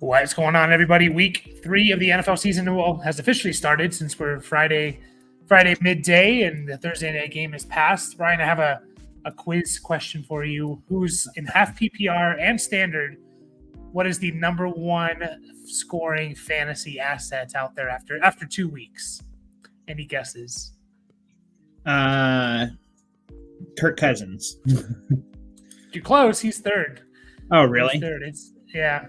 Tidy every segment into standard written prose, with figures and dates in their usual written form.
What's going on, everybody? Week 3 of the NFL season has officially started since we're Friday midday and the Thursday night game is past. Brian, I have a quiz question for you. Who's in half PPR and standard? What is the number one scoring fantasy asset out there after 2 weeks? Any guesses? Kirk Cousins. You're close. He's third. Oh, really? He's third.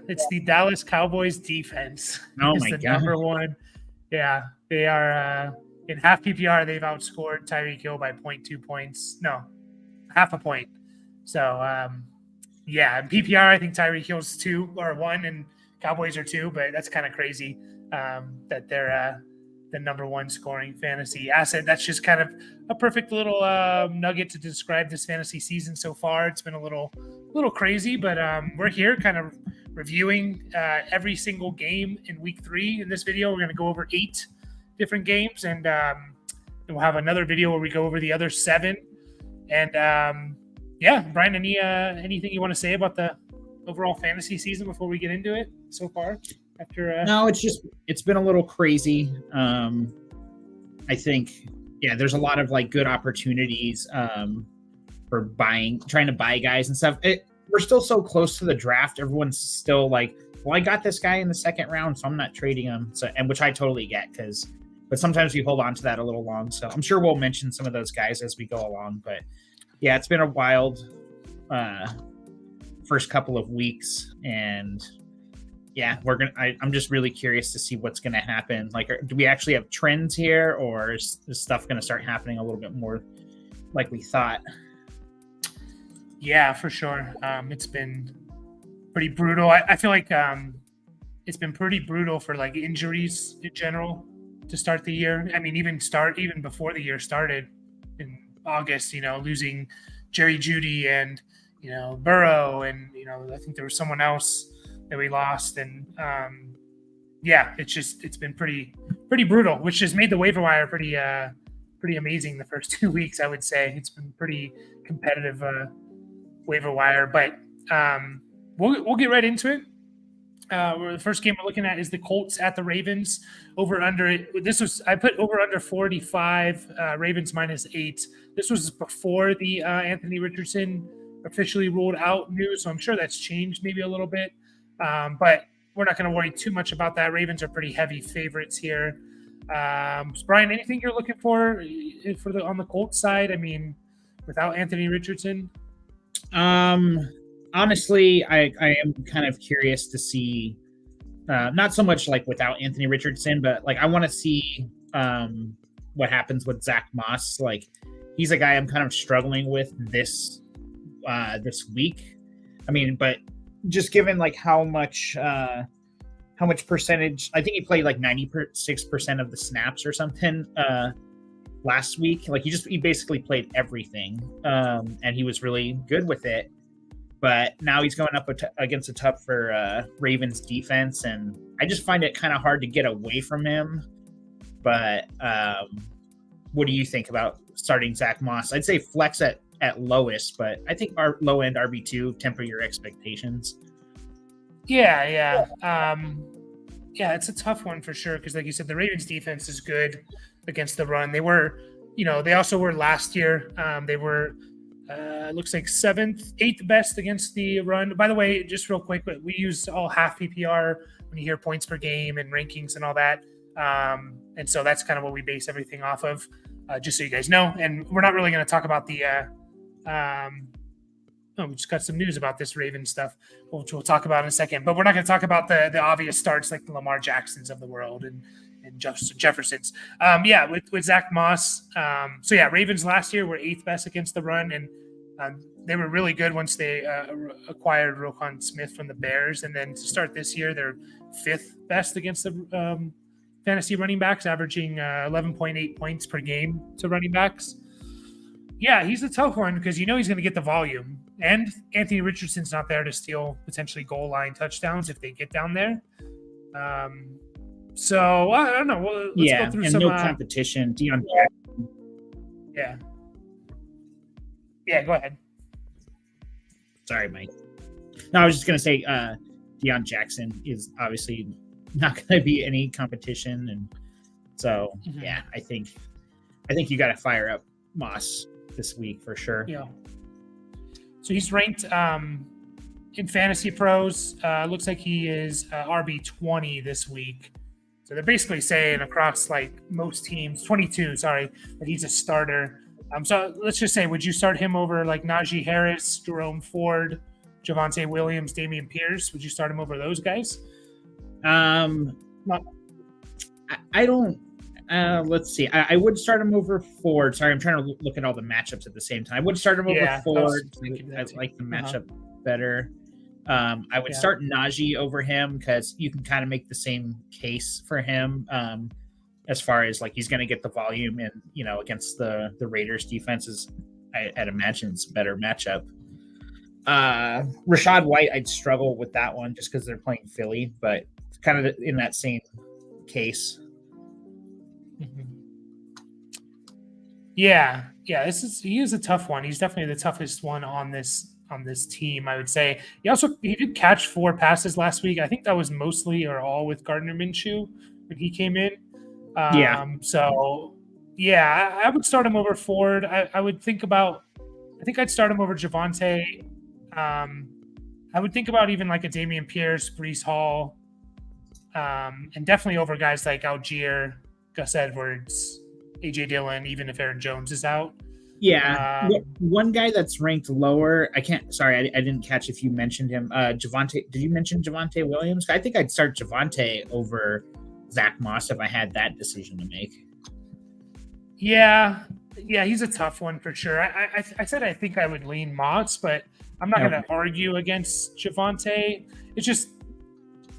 It's the Dallas Cowboys defense. Oh is my the God. number one. Yeah, they are in half PPR. They've outscored Tyreek Hill by 0.2 points. No, half a point. So in PPR, I think Tyreek Hill's 2 or 1, and Cowboys are 2. But that's kind of crazy that they're the number one scoring fantasy asset. That's just kind of a perfect little nugget to describe this fantasy season so far. It's been a little crazy, but we're here kind of reviewing every single game in week 3. In this video, we're going to go over 8 different games, and we'll have another video where we go over the other 7. And Brian, anything you want to say about the overall fantasy season before we get into it so far? No, it's been a little crazy. I think, there's a lot of like good opportunities for trying to buy guys and stuff. We're still so close to the draft. Everyone's still like, well, I got this guy in the second round, so I'm not trading him. So, and which I totally get but sometimes we hold on to that a little long. So I'm sure we'll mention some of those guys as we go along. But yeah, it's been a wild first couple of weeks, and I'm just really curious to see what's going to happen. Like, do we actually have trends here, or is this stuff going to start happening a little bit more like we thought? Yeah, for sure. It's been pretty brutal. I feel like it's been pretty brutal for like injuries in general to start the year. I mean, even before the year started in August, losing Jerry Jeudy and, Burrow, and, I think there was someone else that we lost. And it's been pretty brutal, which has made the waiver wire pretty amazing the first 2 weeks. I would say it's been pretty competitive waiver wire, but we'll get right into it. The first game we're looking at is the Colts at the Ravens. Over under. I put over under 45. Ravens -8. This was before the Anthony Richardson officially ruled out news, so I'm sure that's changed maybe a little bit. But we're not going to worry too much about that. Ravens are pretty heavy favorites here. Brian, anything you're looking for on the Colts side? I mean, without Anthony Richardson. Honestly, I am kind of curious to see, not so much like without Anthony Richardson, but like I want to see what happens with Zach Moss. Like, he's a guy I'm kind of struggling with this week. I mean, but just given like how much percentage, I think he played like 96% of the snaps or something last week. Like he basically played everything, and he was really good with it. But now he's going up against a tougher Ravens defense, and I just find it kind of hard to get away from him. But what do you think about starting Zach Moss? I'd say flex at lowest, but I think our low end RB2, temper your expectations. Yeah. It's a tough one for sure, because like you said, the Ravens defense is good against the run. They were, they also were last year. They were looks like 8th best against the run. By the way, just real quick, but we use all half PPR when you hear points per game and rankings and all that. And so that's kind of what we base everything off of, just so you guys know. And we're not really going to talk about the we just got some news about this Ravens stuff, which we'll talk about in a second. But we're not going to talk about the obvious starts like the Lamar Jacksons of the world and Jeffersons. With Zach Moss. Ravens last year were 8th best against the run, and they were really good once they acquired Roquan Smith from the Bears. And then to start this year, they're 5th best against the fantasy running backs, averaging 11.8 points per game to running backs. Yeah, he's a tough one because he's going to get the volume. And Anthony Richardson's not there to steal potentially goal line touchdowns if they get down there. So I don't know. Well, let's go through some. No competition. Deion. Yeah, go ahead. Sorry, Mike. No, I was just gonna say, Deion Jackson is obviously not going to be any competition, and so yeah, I think you got to fire up Moss this week for sure. Yeah. So he's ranked in Fantasy Pros. Looks like he is RB20 this week. So they're basically saying across like most teams, 22, sorry, that he's a starter. So let's just say, would you start him over like Najee Harris, Jerome Ford, Javonte Williams, Dameon Pierce? Would you start him over those guys? I don't. Let's see. I would start him over Ford. Sorry, I'm trying to look at all the matchups at the same time. I would start him over Ford. I like the matchup better. I would start Najee over him because you can kind of make the same case for him as far as like he's going to get the volume and against the Raiders defenses. I'd imagine it's a better matchup. Rashad White, I'd struggle with that one just because they're playing Philly, but it's kind of in that same case. Yeah. He is a tough one. He's definitely the toughest one on this team, I would say. He did catch 4 passes last week. I think that was mostly or all with Gardner Minshew when he came in. So yeah, I would start him over Ford. I think I'd start him over Javonte. I would think about even like a Dameon Pierce, Breece Hall, and definitely over guys like Algier, Gus Edwards, AJ Dillon, even if Aaron Jones is out. Yeah. One guy that's ranked lower, I didn't catch if you mentioned him. Javonte, did you mention Javonte Williams? I think I'd start Javonte over Zach Moss if I had that decision to make. Yeah, he's a tough one for sure. I said I think I would lean Moss, but I'm not going to argue against Javonte. It's just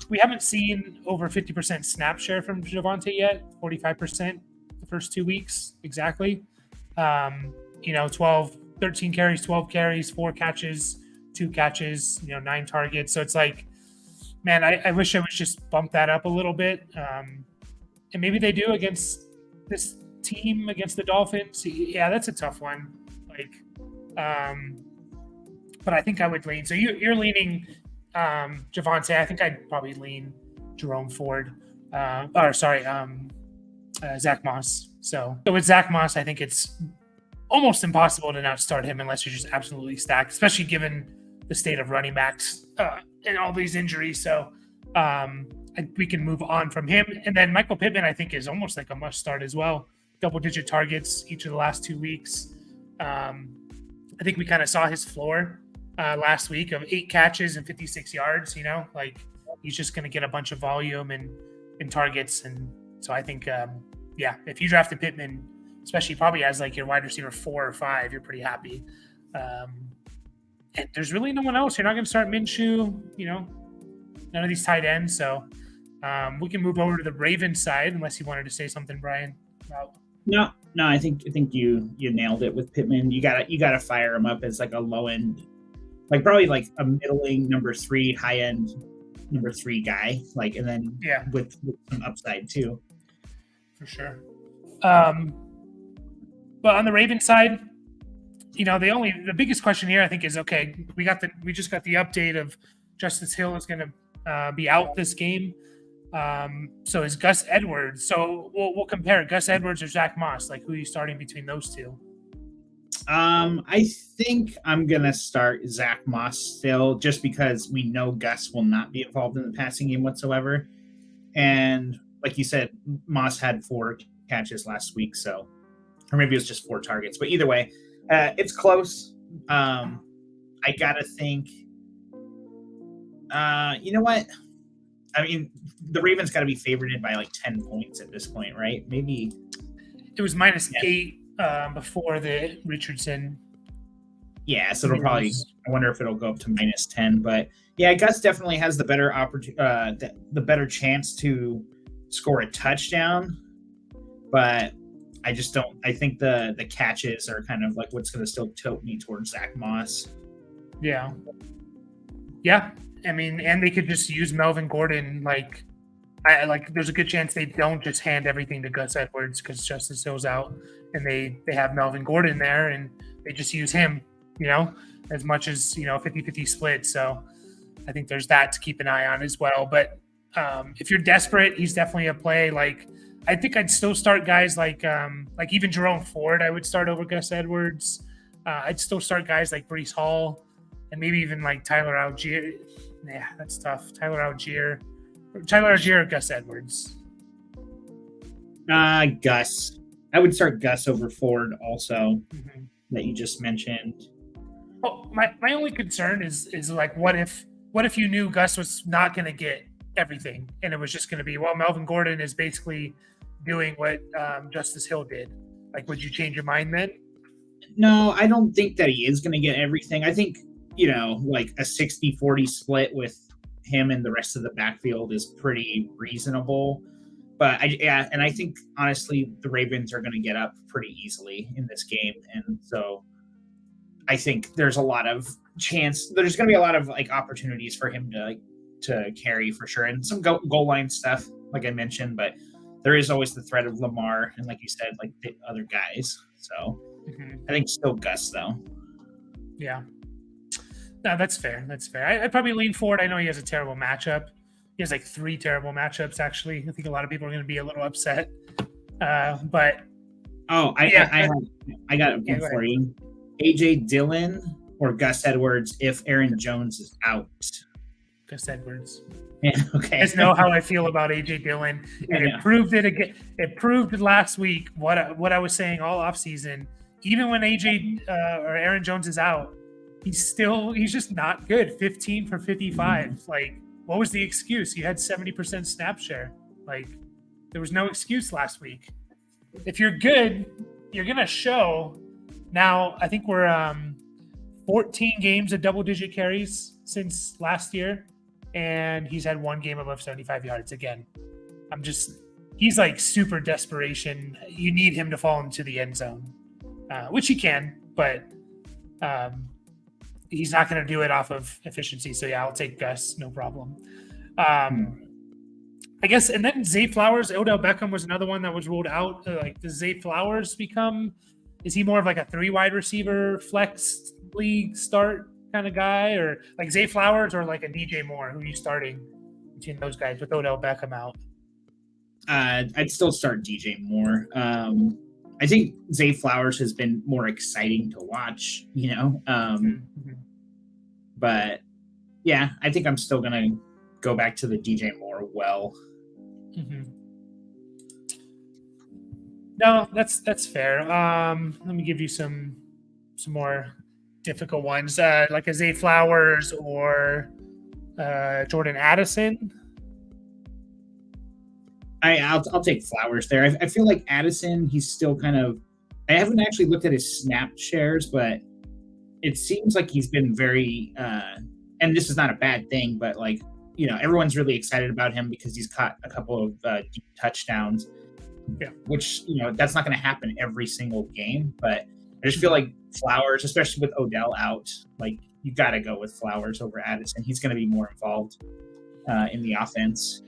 we haven't seen over 50% snap share from Javonte yet, 45% the first 2 weeks exactly. 13 carries, 12 carries, 4 catches, 2 catches, 9 targets. So it's like, man, I wish I would just bump that up a little bit. And maybe they do against this team, against the Dolphins. Yeah, that's a tough one. But I think I would lean. So you're leaning Javonte. I think I'd probably lean Jerome Ford. Zach Moss. So with Zach Moss, I think it's almost impossible to not start him unless you're just absolutely stacked, especially given the state of running backs and all these injuries. So we can move on from him. And then Michael Pittman, I think, is almost like a must start as well. Double-digit targets each of the last 2 weeks. I think we kind of saw his floor last week of 8 catches and 56 yards. He's just going to get a bunch of volume and targets. And so I think, if you drafted Pittman, especially probably as like your wide receiver 4 or 5, you're pretty happy. And there's really no one else. You're not going to start Minshew, none of these tight ends. So we can move over to the Ravens side, unless you wanted to say something, Brian. No, I think you nailed it with Pittman. You gotta fire him up as like a low end, like probably like a middling number 3, high end number 3 guy. And then with some upside too. For sure. But on the Ravens side, the biggest question here I think is, okay, we just got the update of Justice Hill is going to be out this game. So is Gus Edwards. So we'll compare Gus Edwards or Zach Moss. Like, who are you starting between those two? I think I'm going to start Zach Moss still, just because we know Gus will not be involved in the passing game whatsoever. And like you said, Moss had 4 catches last week, or maybe it was just 4 targets. But either way, it's close. I got to think, you know what? I mean, the Ravens got to be favored by like 10 points at this point, right? Maybe it was -8 before the Richardson. Yeah, so it'll probably. I wonder if it'll go up to -10. But yeah, Gus definitely has the better the better chance to score a touchdown. But I just don't. I think the catches are kind of like what's going to still tilt me towards Zach Moss. Yeah. I mean, and they could just use Melvin Gordon. There's a good chance they don't just hand everything to Gus Edwards because Justice Hill's out, and they have Melvin Gordon there, and they just use him, as much as 50-50 split. So I think there's that to keep an eye on as well. But if you're desperate, he's definitely a play. Like I think I'd still start guys like even Jerome Ford. I would start over Gus Edwards. I'd still start guys like Breece Hall and maybe even like Tyler Algier. Yeah, that's tough. Tyler Algier or Gus Edwards. Gus. I would start Gus over Ford also, that you just mentioned. Oh, my only concern is like what if you knew Gus was not going to get everything and it was just going to be, well, Melvin Gordon is basically doing what Justice Hill did. Like, would you change your mind then? No, I don't think that he is going to get everything. I think, like a 60-40 split with him and the rest of the backfield is pretty reasonable. But I think honestly the Ravens are going to get up pretty easily in this game, and so I think there's a lot of chance. There's going to be a lot of like opportunities for him to carry for sure, and some goal line stuff like I mentioned. But there is always the threat of Lamar, and like you said, like the other guys. So I think still Gus though. Yeah, no, that's fair. That's fair. I'd probably lean Ford. I know he has a terrible matchup. He has like 3 terrible matchups, actually. I think a lot of people are going to be a little upset. But I got one for you. AJ Dillon or Gus Edwards if Aaron Jones is out. Gus Edwards. Yeah, okay. You guys know how I feel about AJ Dillon. And it proved it again. It proved last week what I was saying all offseason. Even when AJ or Aaron Jones is out, he's just not good. 15 for 55. Like, what was the excuse? You had 70% snap share. Like, there was no excuse last week. If you're good, you're going to show. Now, I think we're 14 games of double-digit carries since last year, and he's had 1 game above 75 yards. Again, he's like super desperation. You need him to fall into the end zone, which he can, but he's not going to do it off of efficiency. So yeah, I'll take Gus, no problem. I guess, and then Zay Flowers, Odell Beckham was another one that was ruled out. Does Zay Flowers is he more of like a 3 wide receiver flex league start kind of guy, or like Zay Flowers or like a DJ Moore? Who are you starting between those guys with Odell Beckham out? I'd still start DJ Moore. I think Zay Flowers has been more exciting to watch, but yeah, I think I'm still going to go back to the DJ Moore well. No, that's fair. Let me give you some more difficult ones, like a Zay Flowers or Jordan Addison. I'll take Flowers there. I feel like Addison, he's still kind of. I haven't actually looked at his snap shares, but it seems like he's been very. And this is not a bad thing, but everyone's really excited about him because he's caught a couple of deep touchdowns. Yeah, which that's not going to happen every single game, but I just feel like Flowers, especially with Odell out, like you got to go with Flowers over Addison. He's going to be more involved in the offense.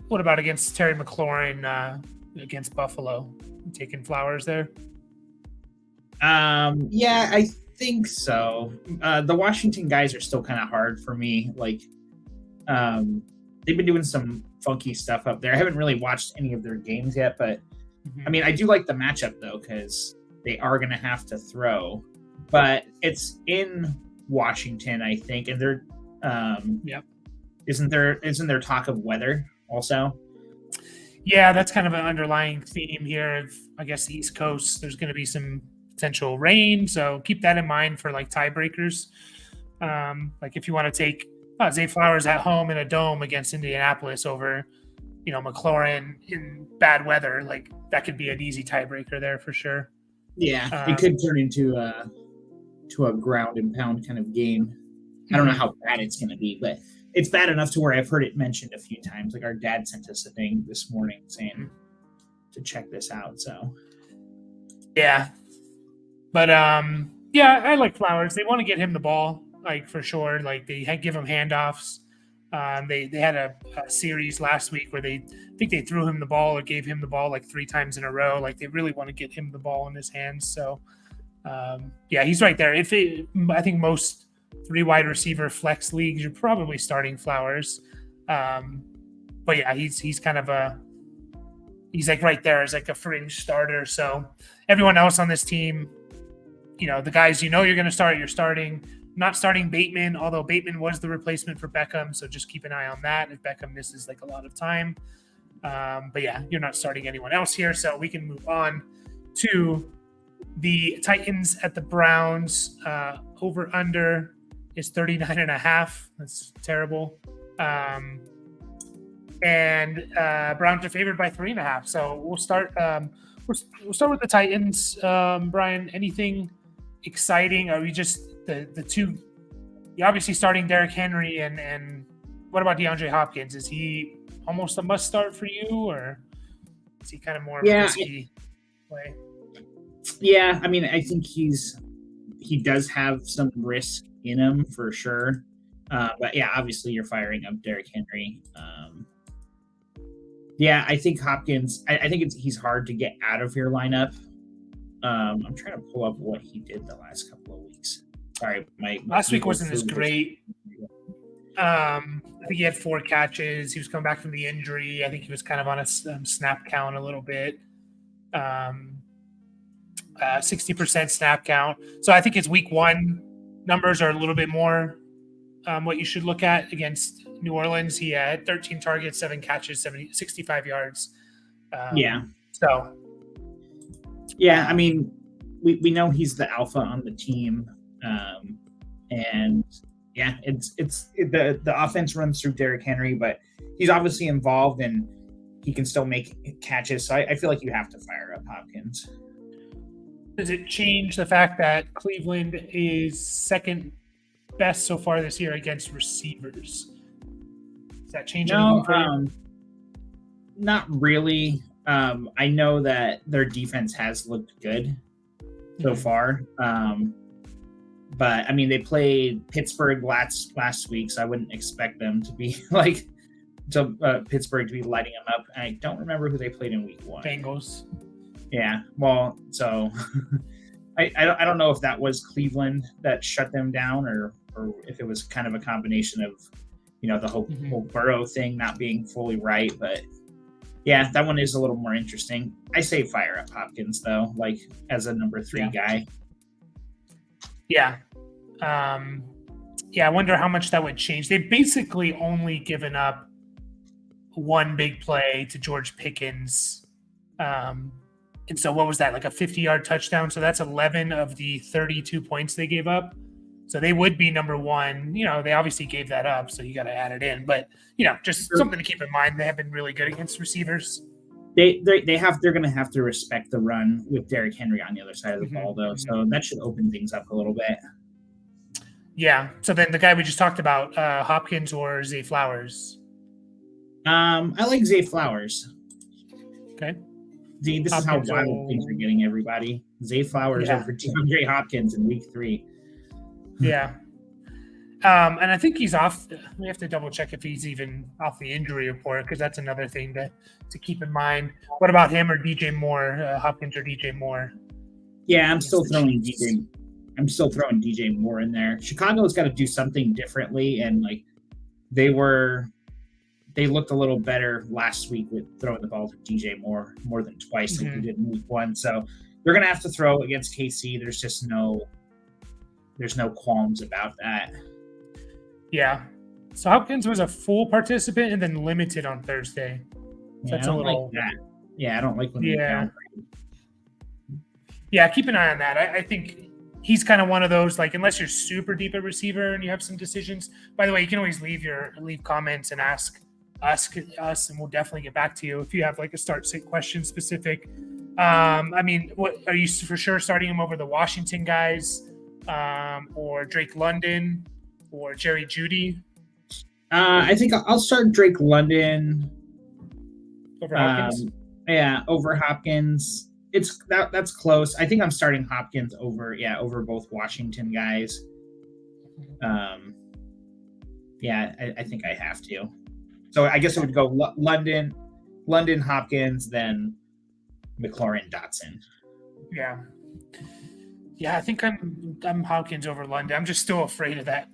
What about against Terry McLaurin against Buffalo? You taking Flowers there? Yeah, I think so. The Washington guys are still kind of hard for me. Like, they've been doing some funky stuff up there. I haven't really watched any of their games yet, but I mean, I do like the matchup though, because they are going to have to throw, but it's in Washington, I think. And they're, isn't there talk of weather also? Yeah, that's kind of an underlying theme here of, I guess, the East Coast. There's going to be some potential rain, so keep that in mind for like tiebreakers. Like if you want to take Zay Flowers at home in a dome against Indianapolis over, McLaurin in bad weather, like that could be an easy tiebreaker there for sure. Yeah, it could turn into a ground and pound kind of game. I don't know how bad it's going to be, but it's bad enough to where I've heard it mentioned a few times. Like our dad sent us a thing this morning saying to check this out. So yeah, but yeah, I like Flowers. They want to get him the ball, like for sure. Like they give him handoffs. They had a series last week where I think they threw him the ball or gave him the ball like 3 times in a row. Like they really want to get him the ball in his hands. So yeah, he's right there. I think most 3 wide receiver flex leagues, you're probably starting Flowers. But yeah, he's kind of he's like right there as like a fringe starter. So everyone else on this team, the guys you're going to start, you're starting. Not starting Bateman, although Bateman was the replacement for Beckham, so just keep an eye on that if Beckham misses like a lot of time. But yeah, you're not starting anyone else here, so we can move on to the Titans at the Browns. Over under is 39.5. That's terrible. And Browns are favored by 3.5. So we'll start. We'll start with the Titans. Brian, anything exciting? Are we just the two? You're obviously starting Derrick Henry, and what about DeAndre Hopkins? Is he almost a must start for you, or is he kind of more of a risky play? Yeah, I mean, I think he does have some risk in him for sure. But yeah, obviously you're firing up Derrick Henry. Yeah, I think Hopkins. I think he's hard to get out of your lineup. I'm trying to pull up what he did the last couple of weeks. Sorry, my last week wasn't as great. I think he had 4 catches. He was coming back from the injury. I think he was kind of on a snap count a little bit. 60% snap count. So I think his week 1 numbers are a little bit more what you should look at against New Orleans. He had 13 targets, 7 catches, 65 yards. So. Yeah, I mean, we know he's the alpha on the team. And yeah, it's the offense runs through Derrick Henry, but he's obviously involved and he can still make catches. So I feel like you have to fire up Hopkins. Does it change the fact that Cleveland is second best so far this year against receivers? Does that change anything for you? Not really. I know that their defense has looked good so far. But I mean, they played Pittsburgh last week, so I wouldn't expect them to be Pittsburgh to be lighting them up. And I don't remember who they played in week 1. Bengals. Yeah. Well, so I don't know if that was Cleveland that shut them down or if it was kind of a combination of, the whole Burrow thing not being fully right. But yeah, that one is a little more interesting. I say fire up Hopkins though, like as a number 3 guy. Yeah. I wonder how much that would change. They've basically only given up 1 big play to George Pickens. And so what was that, like a 50-yard touchdown? So that's 11 of the 32 points they gave up. So they would be number 1. They obviously gave that up, so you got to add it in. But, just something to keep in mind. They have been really good against receivers. They're going to have to respect the run with Derrick Henry on the other side of the ball, though. So that should open things up a little bit. Yeah. So then the guy we just talked about, Hopkins or Zay Flowers? I like Zay Flowers. Okay. This Hopkins is how wild things are getting everybody. Zay Flowers over DeAndre Hopkins in week 3. Yeah. And I think he's off. We have to double check if he's even off the injury report, because that's another thing to keep in mind. What about him or DJ Moore, Hopkins or DJ Moore? Yeah, I'm still throwing DJ Moore in there. Chicago's got to do something differently, and like they looked a little better last week with throwing the ball to DJ Moore more than twice like they did in week 1. So they're gonna have to throw against KC. There's just no qualms about that. Yeah. So Hopkins was a full participant and then limited on Thursday. So that's a little like that. Yeah, I don't like when they downgrade. Yeah, keep an eye on that. I think he's kind of one of those, like, unless you're super deep at receiver and you have some decisions. By the way, you can always leave comments and ask us, and we'll definitely get back to you if you have like a start-sit question specific. I mean, what are you for sure starting him over the Washington guys, or Drake London, or Jerry Jeudy? I think I'll start Drake London over Hopkins. Over Hopkins. That's close. I think I'm starting Hopkins over both Washington guys. I think I have to. So I guess it would go London, Hopkins, then McLaurin, Dotson. Yeah. Yeah, I think I'm Hopkins over London. I'm just still afraid of that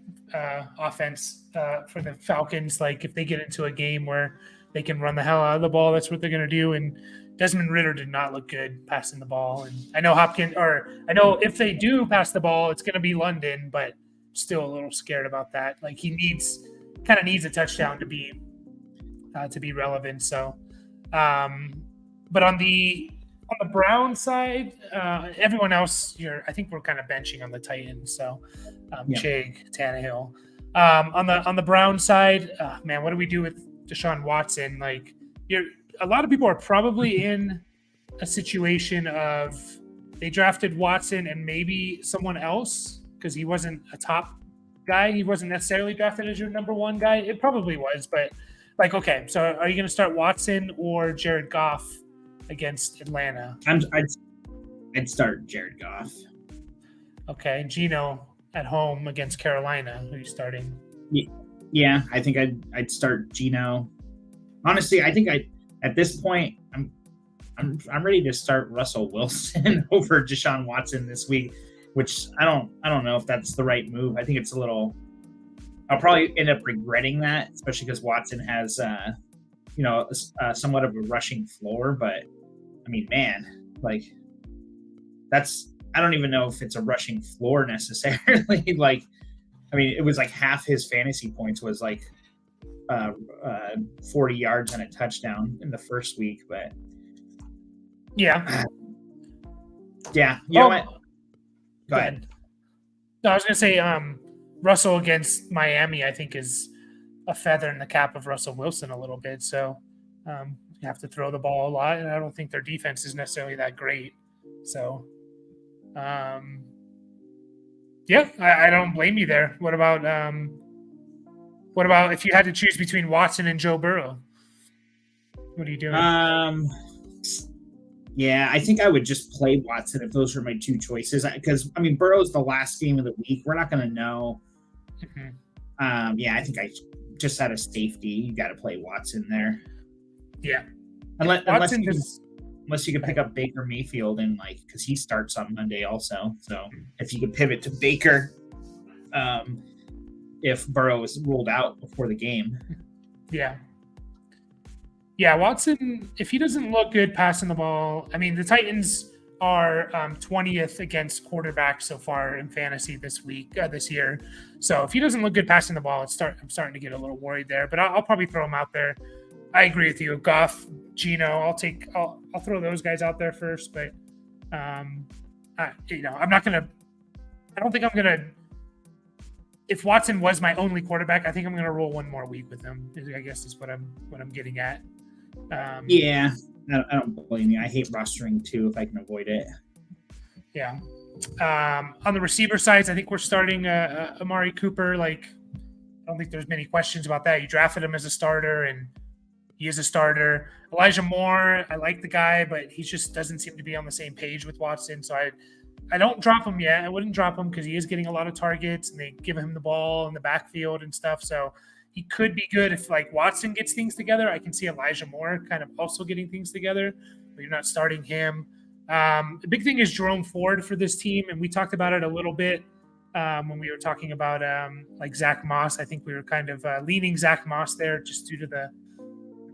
offense for the Falcons. Like if they get into a game where they can run the hell out of the ball, that's what they're going to do. And Desmond Ritter did not look good passing the ball. And I know I know if they do pass the ball, it's going to be London, but still a little scared about that. Like he kind of needs a touchdown to be relevant. So, but on the Brown side, everyone else here, I think we're kind of benching on the Titans. So, Chig, Tannehill. On the Brown side, man, what do we do with Deshaun Watson? Like, a lot of people are probably in a situation of they drafted Watson and maybe someone else because he wasn't a top guy. He wasn't necessarily drafted as your number one guy. It probably was, but like, okay, so are you going to start Watson or Jared Goff against Atlanta? I'd start Jared Goff. Okay, Gino at home against Carolina. Who are you starting? Yeah, I think I'd start Gino. Honestly, I think at this point I'm ready to start Russell Wilson over Deshaun Watson this week, which I don't know if that's the right move. I think it's a little. I'll probably end up regretting that, especially because Watson has somewhat of a rushing floor. But I mean, man, like I don't even know if it's a rushing floor necessarily. Like, I mean, it was like half his fantasy points was like 40 yards and a touchdown in the first week, but yeah. You know what? Go ahead. No, I was gonna say Russell against Miami, I think, is a feather in the cap of Russell Wilson a little bit. So you have to throw the ball a lot, and I don't think their defense is necessarily that great. So, I don't blame you there. What about if you had to choose between Watson and Joe Burrow? What are you doing? Yeah, I think I would just play Watson if those were my two choices. Because I mean, Burrow's the last game of the week. We're not going to know. Mm-hmm. I think I just out of safety, you got to play Watson there. Yeah, unless you could pick up Baker Mayfield and because he starts on Monday also. So if you could pivot to Baker, if Burrow is ruled out before the game. Yeah, Watson, if he doesn't look good passing the ball, I mean, the Titans are 20th against quarterbacks so far in fantasy this year. So if he doesn't look good passing the ball, I'm starting to get a little worried there. But I'll probably throw him out there. I agree with you, Goff, Gino. I'll throw those guys out there first. But I'm not gonna. I don't think I'm gonna. If Watson was my only quarterback, I think I'm gonna roll one more week with him. I guess is what I'm getting at. I don't blame you. I hate rostering too if I can avoid it. Yeah. On the receiver sides, I think we're starting Amari Cooper. I don't think there's many questions about that. You drafted him as a starter, and he is a starter. Elijah Moore, I like the guy, but he just doesn't seem to be on the same page with Watson. So I don't drop him yet. I wouldn't drop him because he is getting a lot of targets, and they give him the ball in the backfield and stuff. So he could be good if Watson gets things together. I can see Elijah Moore kind of also getting things together, but you're not starting him. The big thing is Jerome Ford for this team, and we talked about it a little bit when we were talking about Zach Moss. I think we were kind of leaning Zach Moss there just due to the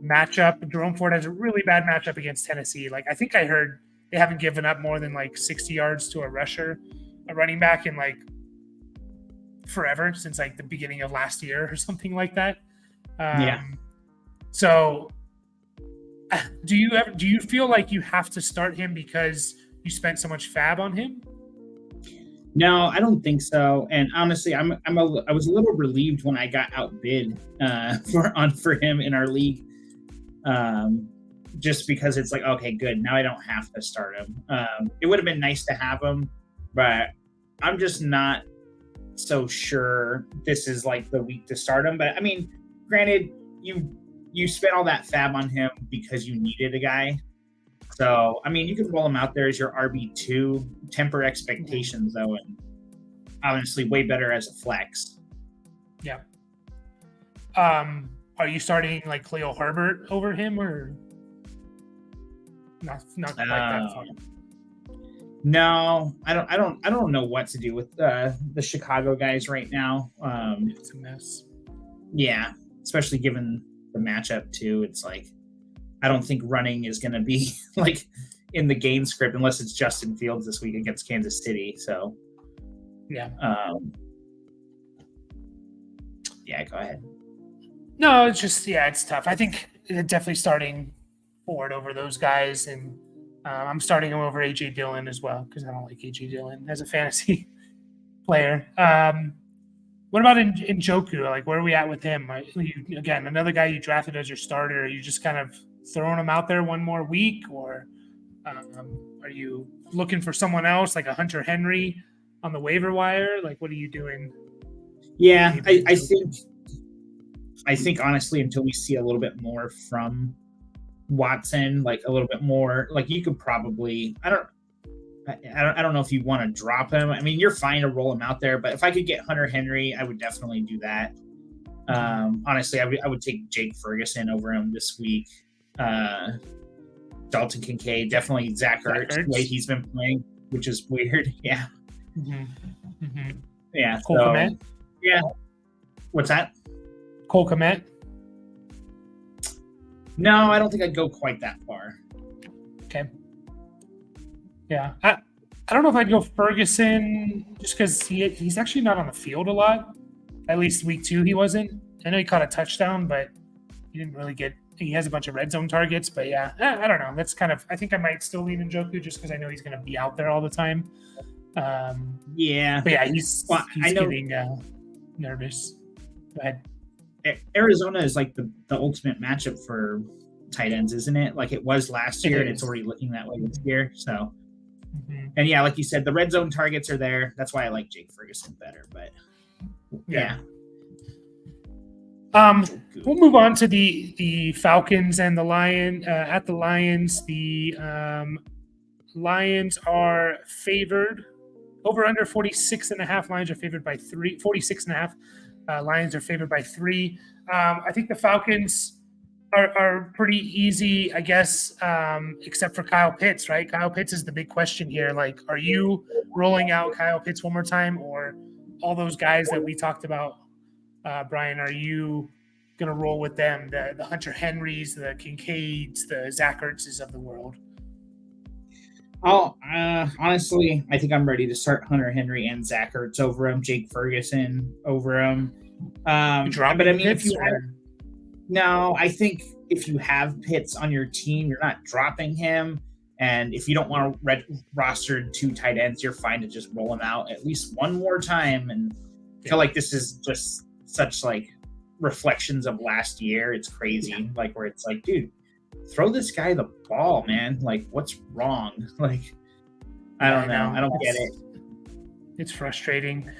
matchup. Jerome Ford has a really bad matchup against Tennessee. I think I heard they haven't given up more than 60 yards to a running back in forever, since the beginning of last year or something like that. So do you feel like you have to start him because you spent so much fab on him? No, I don't think so. And honestly, I was a little relieved when I got outbid for him in our league. Just because it's okay, good. Now I don't have to start him. It would have been nice to have him, but I'm just not so sure this is the week to start him. But I mean, granted, you spent all that fab on him because you needed a guy. So I mean, you could roll him out there as your RB2. Temper expectations though, and honestly, way better as a flex. Yeah. Are you starting Khalil Herbert over him, or not quite that far? No, I don't know what to do with the Chicago guys right now. It's a mess. Yeah, especially given the matchup too. It's like I don't think running is going to be like in the game script unless it's Justin Fields this week against Kansas City. So Yeah. Yeah, go ahead. No, it's just it's tough. I think definitely starting Ford over those guys, and I'm starting him over AJ Dillon as well because I don't like AJ Dillon as a fantasy player. What about Njoku? Like, where are we at with him? Again, another guy you drafted as your starter. Are you just kind of throwing him out there one more week, or are you looking for someone else, like a Hunter Henry on the waiver wire? Like, what are you doing? Yeah, I think honestly, until we see a little bit more from Watson, like a little bit more, like you could probably, I don't know if you want to drop him. I mean, you're fine to roll him out there, but if I could get Hunter Henry, I would definitely do that. Honestly, I would take Jake Ferguson over him this week. Dalton Kincaid, definitely Zach Ertz, the way he's been playing, which is weird. Yeah. Mm-hmm. Mm-hmm. Yeah. Cole Kmet? Yeah. What's that? Cole Kmet? No, I don't think I'd go quite that far. Okay. Yeah. I don't know if I'd go Ferguson just because he's actually not on the field a lot. At least week 2 he wasn't. I know he caught a touchdown, but he didn't really get – he has a bunch of red zone targets. But, yeah, I don't know. That's kind of – I think I might still lean Njoku just because I know he's going to be out there all the time. Yeah. But, yeah, he's getting nervous. Go ahead. Arizona is like the ultimate matchup for tight ends, isn't it? Like it was last year, and it's already looking that way this year. So, and yeah, like you said, the red zone targets are there. That's why I like Jake Ferguson better. But yeah. We'll move on to the Falcons and the Lions. At the Lions, the Lions are favored over under 46.5. Lions are favored by 3. 46.5. Lions are favored by 3. I think the Falcons are pretty easy, I guess, except for Kyle Pitts, right? Kyle Pitts is the big question here. Like, are you rolling out Kyle Pitts one more time, or all those guys that we talked about, Brian, are you going to roll with them? The Hunter Henrys, the Kincaids, the Zach Ertzes of the world? Oh, honestly, I think I'm ready to start Hunter Henry and Zach Ertz over him, Jake Ferguson over him. But I mean, I think if you have Pitts on your team, you're not dropping him. And if you don't want to roster 2 tight ends, you're fine to just roll him out at least one more time. And I feel like this is just such like reflections of last year. It's crazy, like where it's like, dude, throw this guy the ball, man. Like, what's wrong? Like, I don't know. I don't get it. It's frustrating.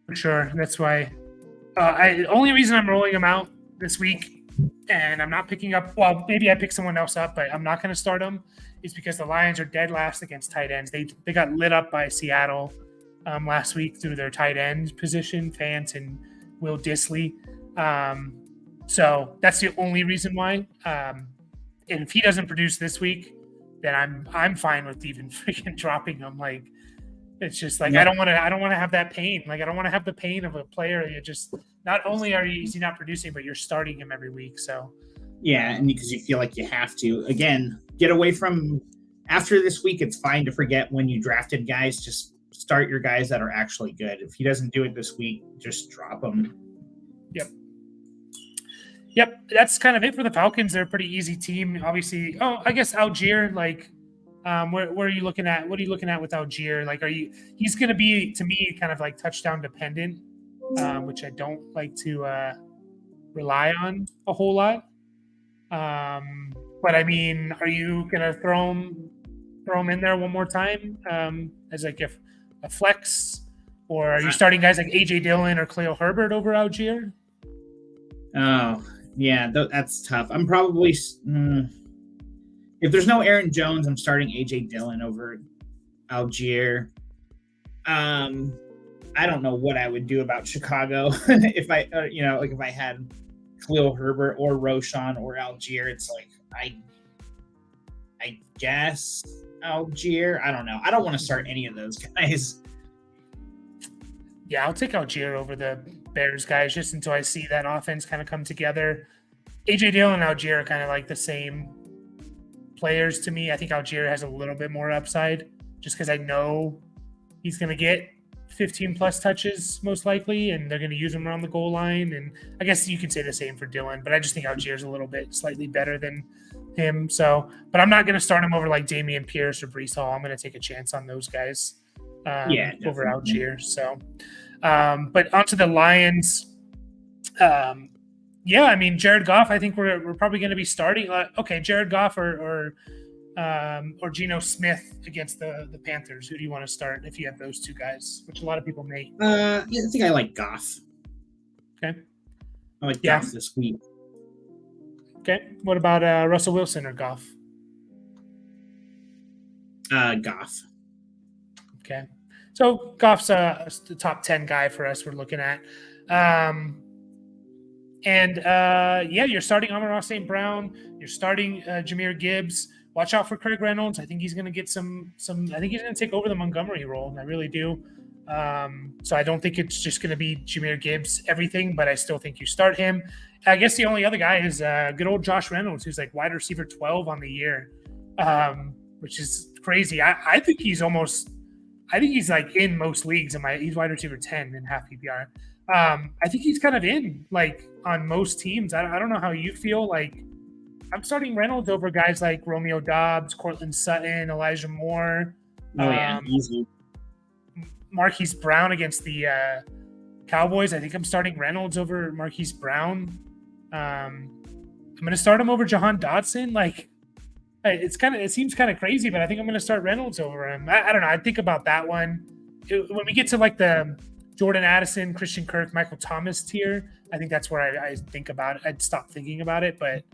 For sure. That's why. Only reason I'm rolling him out this week, and I'm not picking up. Well, maybe I pick someone else up, but I'm not going to start him. Is because the Lions are dead last against tight ends. They got lit up by Seattle last week through their tight end position, Fant and Will Dissly. So that's the only reason why. And if he doesn't produce this week, then I'm fine with even freaking dropping him. Like, it's just like I don't want to have that pain. Like, I don't want to have the pain of a player. You just not only is he not producing, but you're starting him every week. So yeah, and because you feel like you have to again get away from after this week. It's fine to forget when you drafted guys. Just start your guys that are actually good. If he doesn't do it this week, just drop him. Yep, that's kind of it for the Falcons. They're a pretty easy team. Obviously, I guess Algier, like, where are you looking at? What are you looking at with Algier? Like, he's going to be, to me, kind of like touchdown dependent, which I don't like to rely on a whole lot. But I mean, are you going to throw him in there one more time as like a flex, or are you starting guys like AJ Dillon or Khalil Herbert over Algier? Oh, yeah, that's tough. I'm probably if there's no Aaron Jones, I'm starting AJ Dillon over Algier. I don't know what I would do about Chicago if I, if I had Khalil Herbert or Roshan or Algier. It's like I I guess Algier. I don't know. I don't want to start any of those guys. Yeah, I'll take Algier over the Bears guys just until I see that offense kind of come together. AJ Dillon and Algier are kind of like the same players to me. I think Algier has a little bit more upside just because I know he's going to get 15 plus touches most likely, and they're going to use him around the goal line. And I guess you can say the same for Dillon, but I just think Algier's a little bit slightly better than him. So, but I'm not going to start him over like Damian Pierce or Breece Hall. I'm going to take a chance on those guys over Algier. So, but onto the Lions. Yeah, I mean, Jared Goff, I think we're probably going to be starting. Jared Goff or Geno Smith against the Panthers. Who do you want to start if you have those two guys, which a lot of people may? I think I like Goff. Okay. I like Goff this week. Okay. What about Russell Wilson or Goff? Goff. Okay. So Goff's the top 10 guy for us we're looking at. You're starting Amon-Ra St. Brown. You're starting Jahmyr Gibbs. Watch out for Craig Reynolds. I think he's going to get some. I think he's going to take over the Montgomery role. I really do. So I don't think it's just going to be Jahmyr Gibbs everything, but I still think you start him. I guess the only other guy is good old Josh Reynolds, who's like wide receiver 12 on the year, which is crazy. I think he's like in most leagues. He's wide receiver 10 in half PPR. I think he's kind of in like on most teams. I don't know how you feel. Like I'm starting Reynolds over guys like Romeo Doubs, Cortland Sutton, Elijah Moore. Easy. Marquise Brown against the Cowboys. I think I'm starting Reynolds over Marquise Brown. I'm going to start him over Jahan Dotson. Like it seems kind of crazy, but I think I'm going to start Reynolds over him. I don't know. I think about that one. When we get to like the Jordan Addison, Christian Kirk, Michael Thomas tier, I think that's where I think about it. I'd stop thinking about it, but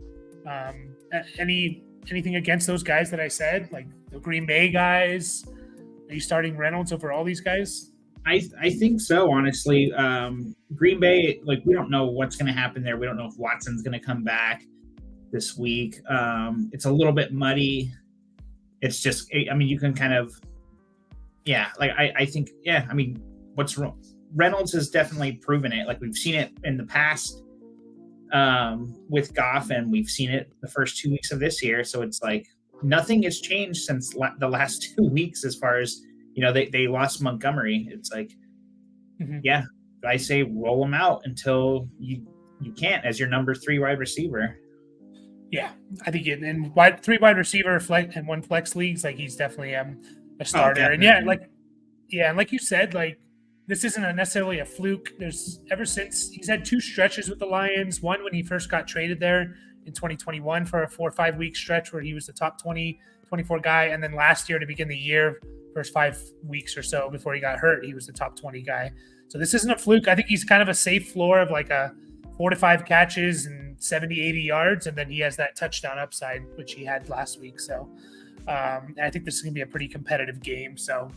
anything against those guys that I said, like the Green Bay guys? Are you starting Reynolds over all these guys? I think so, honestly. Green Bay, like we don't know what's going to happen there. We don't know if Watson's going to come back this week. It's a little bit muddy. It's just, I mean, you can kind of, I think, I mean, what's wrong? Reynolds has definitely proven it. Like we've seen it in the past with Goff, and we've seen it the first 2 weeks of this year. So it's like nothing has changed since the last 2 weeks as far as, they lost Montgomery. It's like, I say roll him out until you can't as your number 3 wide receiver. Yeah, I think in 3 wide receiver flex and 1 flex leagues, like he's definitely a starter. And like you said, like this isn't necessarily a fluke. There's ever since he's had 2 stretches with the Lions. One when he first got traded there in 2021 for a 4 or 5 week stretch where he was the top 20, 24 guy, and then last year to begin the year, first 5 weeks or so before he got hurt, he was the top 20 guy. So this isn't a fluke. I think he's kind of a safe floor of like a 4 to 5 catches and 70, 80 yards. And then he has that touchdown upside, which he had last week. So and I think this is going to be a pretty competitive game. So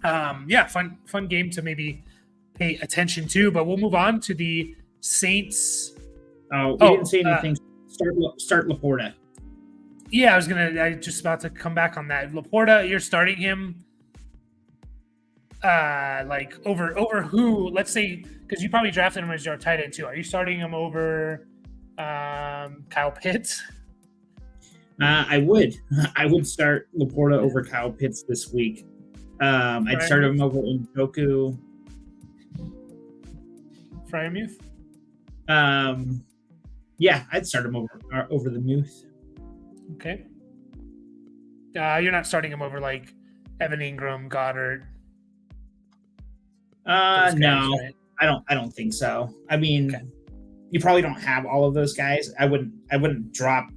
fun game to maybe pay attention to, but we'll move on to the Saints. We didn't say anything. Start Laporta. Yeah, I just about to come back on that. Laporta, you're starting him like over who? Let's say, because you probably drafted him as your tight end too. Are you starting him over Kyle Pitts? I would start Laporta over Kyle Pitts this week. I'd start him over Njoku. Fryermuth? I'd start him over the Muth. Okay. You're not starting him over like Evan Ingram, Goddard. Guys, no, right? I don't think so. I mean, You probably don't have all of those guys. I wouldn't drop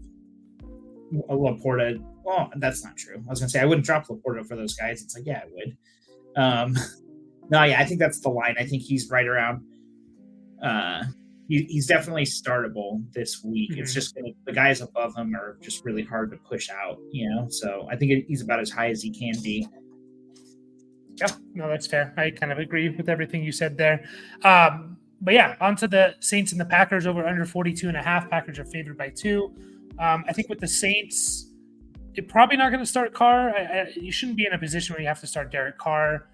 Laporta. Well, that's not true. I was gonna say I wouldn't drop Laporta for those guys. It's like, yeah, I would. I think that's the line. I think he's right around. He's definitely startable this week. Mm-hmm. It's just the guys above him are just really hard to push out, So I think he's about as high as he can be. Yeah, no, that's fair. I kind of agree with everything you said there. But yeah, onto the Saints and the Packers over under 42.5. Packers are favored by 2. I think with the Saints, you're probably not going to start Carr. You shouldn't be in a position where you have to start Derek Carr.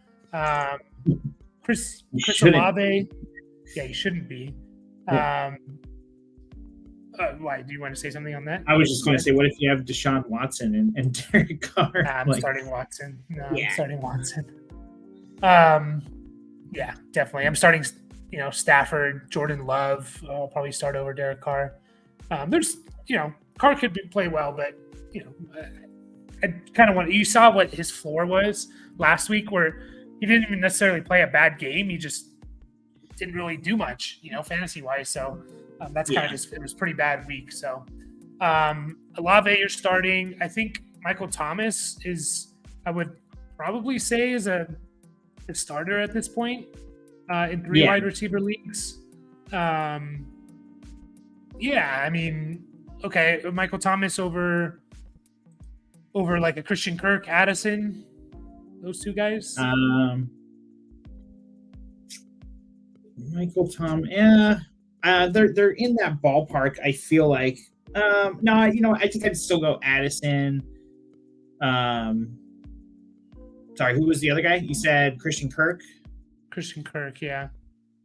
Chris Olave. Yeah, you shouldn't be. Yeah. Why? Do you want to say something on that? I was just going to say, what if you have Deshaun Watson and Derek Carr? I'm starting Watson. No, yeah. I'm starting Watson. Yeah, definitely. I'm starting, Stafford, Jordan Love. I'll probably start over Derek Carr. There's, Carr could play well, but, I kind of you saw what his floor was last week where he didn't even necessarily play a bad game. He just didn't really do much, fantasy-wise. So that's kind of it was a pretty bad week. So Olave, you're starting. I think Michael Thomas I would probably say is a starter at this point in 3 wide receiver leagues. I mean, okay, Michael Thomas over like a Christian Kirk, Addison, those two guys. Michael Thomas, yeah, they're in that ballpark. I feel like no, I think I'd still go Addison. Sorry, who was the other guy? You said Christian Kirk? Christian Kirk, yeah.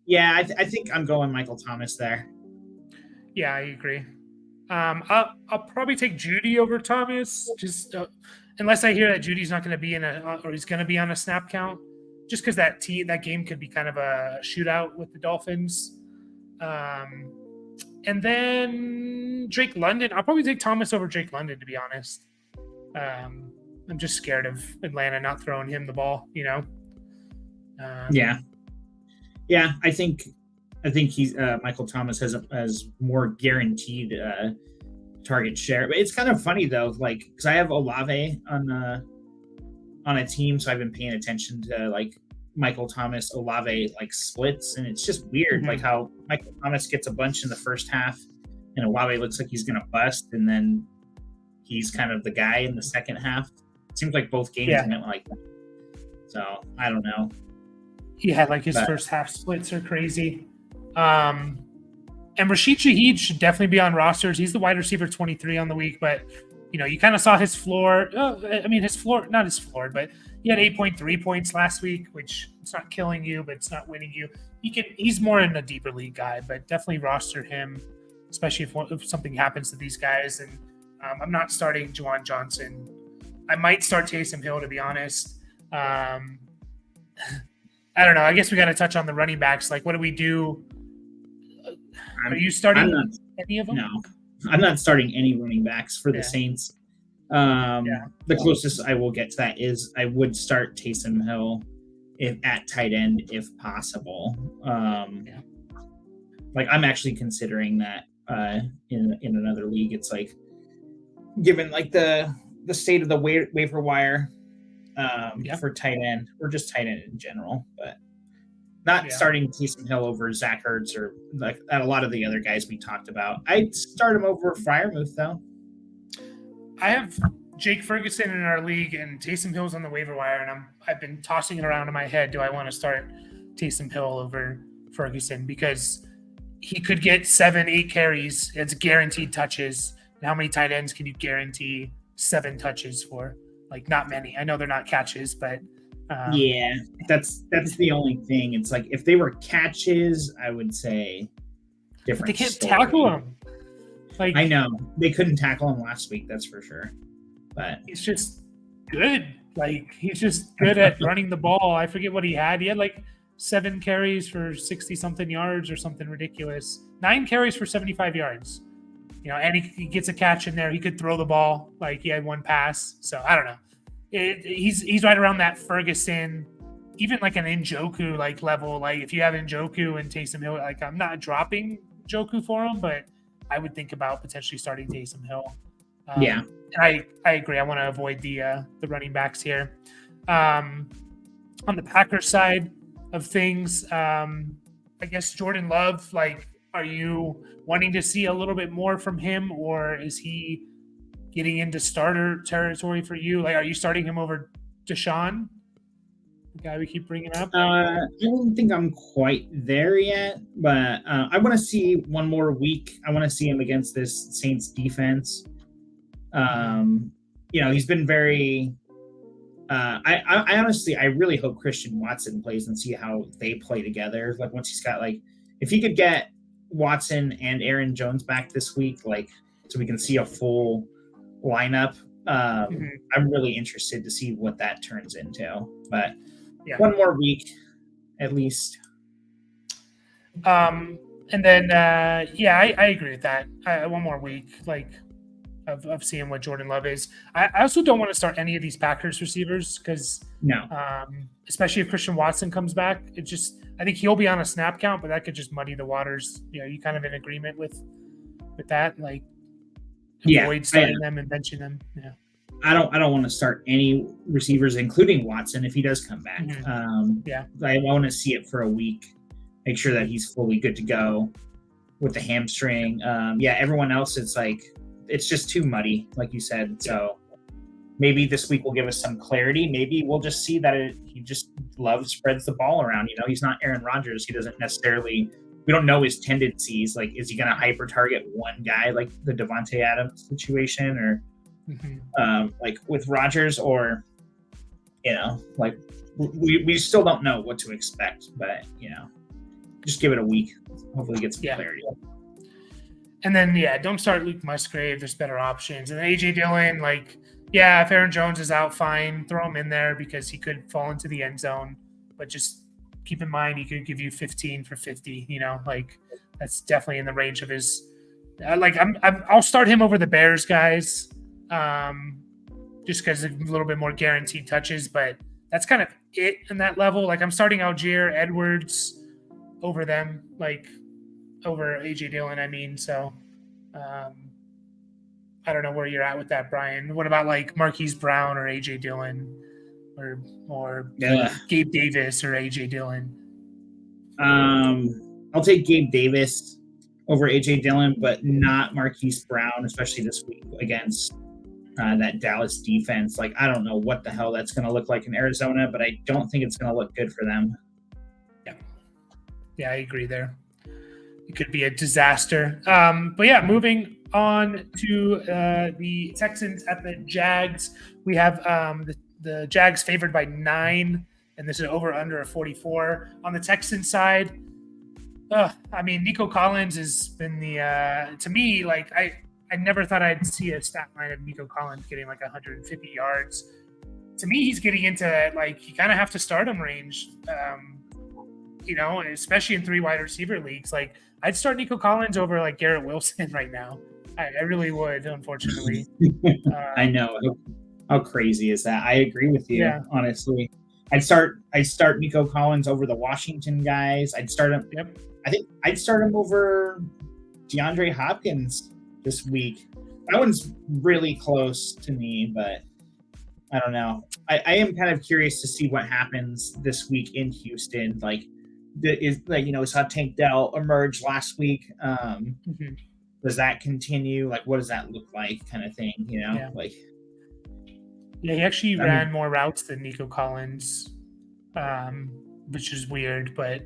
Yeah, I think I'm going Michael Thomas there. Yeah, I agree. I'll probably take Judy over Thomas, just unless I hear that Judy's not going to be or he's going to be on a snap count, just because that game could be kind of a shootout with the Dolphins. And then Drake London. I'll probably take Thomas over Drake London, to be honest. I'm just scared of Atlanta not throwing him the ball, Yeah, I think he's Michael Thomas has more guaranteed target share. But it's kind of funny though, like because I have Olave on a team, so I've been paying attention to like Michael Thomas Olave like splits, and it's just weird, like how Michael Thomas gets a bunch in the first half, and Olave looks like he's gonna bust, and then he's kind of the guy in the second half. It seems like both games went like that. So I don't know. Yeah, like his first half splits are crazy. And Rashid Shaheed should definitely be on rosters. He's the wide receiver 23 on the week, but you kind of saw his floor. Not his floor, but he had 8.3 points last week, which it's not killing you, but it's not winning you. He's more in a deeper league guy, but definitely roster him, especially if something happens to these guys. And I'm not starting Juwan Johnson. I might start Taysom Hill, to be honest. I don't know. I guess we got to touch on the running backs. Like, what do we do? Are you starting any of them? No, I'm not starting any running backs for the Saints. The closest I will get to that is I would start Taysom Hill at tight end if possible. Like I'm actually considering that in another league. It's like given like the state of the waiver wire for tight end or just tight end in general, but not starting Taysom Hill over Zach Ertz or like a lot of the other guys we talked about. I'd start him over Freiermuth though. I have Jake Ferguson in our league and Taysom Hill's on the waiver wire, and I've been tossing it around in my head. Do I want to start Taysom Hill over Ferguson? Because he could get 7-8 carries. It's guaranteed touches. And how many tight ends can you guarantee 7 touches for? Like not many. I know they're not catches, but that's the only thing. It's like if they were catches, I would say different. But they can't tackle him. Like I know they couldn't tackle him last week. That's for sure. But he's just good. Like he's just good at running the ball. I forget what he had. He had like 7 carries for 60-something yards or something ridiculous. 9 carries for 75 yards. And he gets a catch in there. He could throw the ball. Like he had 1 pass. So I don't know. He's right around that Ferguson, even like an Njoku like level. Like if you have Njoku and Taysom Hill, like I'm not dropping Njoku for him, but I would think about potentially starting Taysom Hill. I agree. I want to avoid the running backs here. On the Packers side of things, I guess Jordan Love. Like, are you wanting to see a little bit more from him, or is he getting into starter territory for you? Like, are you starting him over Deshaun, the guy we keep bringing up? I don't think I'm quite there yet, but I want to see one more week. I want to see him against this Saints defense. he's been very. I honestly, I really hope Christian Watson plays and see how they play together. Like once he's got if he could get Watson and Aaron Jones back this week, so we can see a full lineup. I'm really interested to see what that turns into. But one more week, at least. And then I agree with that. One more week, of seeing what Jordan Love is. I also don't want to start any of these Packers receivers because especially if Christian Watson comes back, I think he'll be on a snap count, but that could just muddy the waters. You kind of in agreement with that, avoid starting them and benching them. Yeah. I don't want to start any receivers, including Watson, if he does come back. I want to see it for a week, make sure that he's fully good to go with the hamstring. Everyone else, it's just too muddy, like you said. So maybe this week will give us some clarity. Maybe we'll just see that he just spreads the ball around. He's not Aaron Rodgers. He doesn't necessarily. We don't know his tendencies. Is he going to hyper target one guy like the Devontae Adams situation, or with Rodgers, or we still don't know what to expect. But just give it a week. Hopefully, get some clarity. And then, don't start Luke Musgrave. There's better options. And then A.J. Dillon, if Aaron Jones is out, fine. Throw him in there because he could fall into the end zone. But just keep in mind, he could give you 15 for 50. That's definitely in the range of his. I'll start him over the Bears guys, just because a little bit more guaranteed touches. But that's kind of it in that level. I'm starting Algier Edwards over them. Over A.J. Dillon, I mean. So I don't know where you're at with that, Brian. What about Marquise Brown or A.J. Dillon or Gabe Davis or A.J. Dillon? I'll take Gabe Davis over A.J. Dillon, but not Marquise Brown, especially this week against that Dallas defense. I don't know what the hell that's going to look like in Arizona, but I don't think it's going to look good for them. Yeah, I agree there. It could be a disaster. But moving on to the Texans at the Jags. We have the Jags favored by 9, and this is over under a 44. On the Texans side, Nico Collins has been to me, I never thought I'd see a stat line of Nico Collins getting 150 yards. To me, he's getting into you kind of have to start him range. Especially in 3 wide receiver leagues. I'd start Nico Collins over Garrett Wilson right now. I really would, unfortunately. I know. How crazy is that? I agree with you, honestly. I'd start Nico Collins over the Washington guys. I'd start him. Yep. I think I'd start him over DeAndre Hopkins this week. That one's really close to me, but I don't know. I am kind of curious to see what happens this week in Houston. We saw Tank Dell emerge last week. Does that continue? What does that look like, kind of thing? He actually ran more routes than Nico Collins, which is weird. But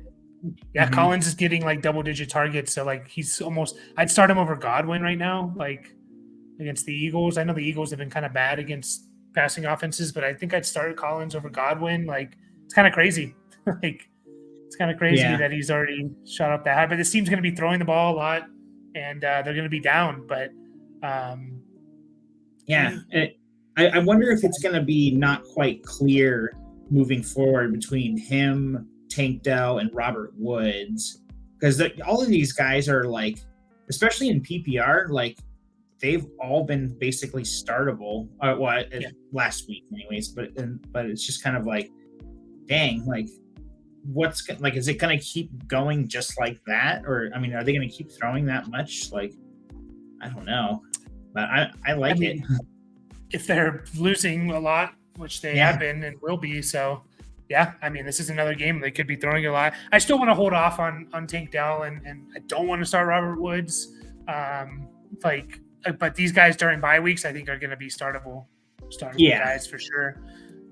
Collins is getting double-digit targets, so he's almost. I'd start him over Godwin right now, against the Eagles. I know the Eagles have been kind of bad against passing offenses, but I think I'd start Collins over Godwin. It's kind of crazy. It's kind of crazy that he's already shot up that high. But this team's going to be throwing the ball a lot, and they're going to be down. But I wonder if it's going to be not quite clear moving forward between him, Tank Dell, and Robert Woods, because all of these guys are especially in PPR, they've all been basically startable. Last week, anyways. But it's just kind of dang, what's is it going to keep going just like that, or are they going to keep throwing that much? I don't know, but I like it. If they're losing a lot, which they have been and will be, so this is another game they could be throwing a lot. I still want to hold off on Tank Dell, and I don't want to start Robert Woods. But these guys during bye weeks, I think are going to be startable guys for sure.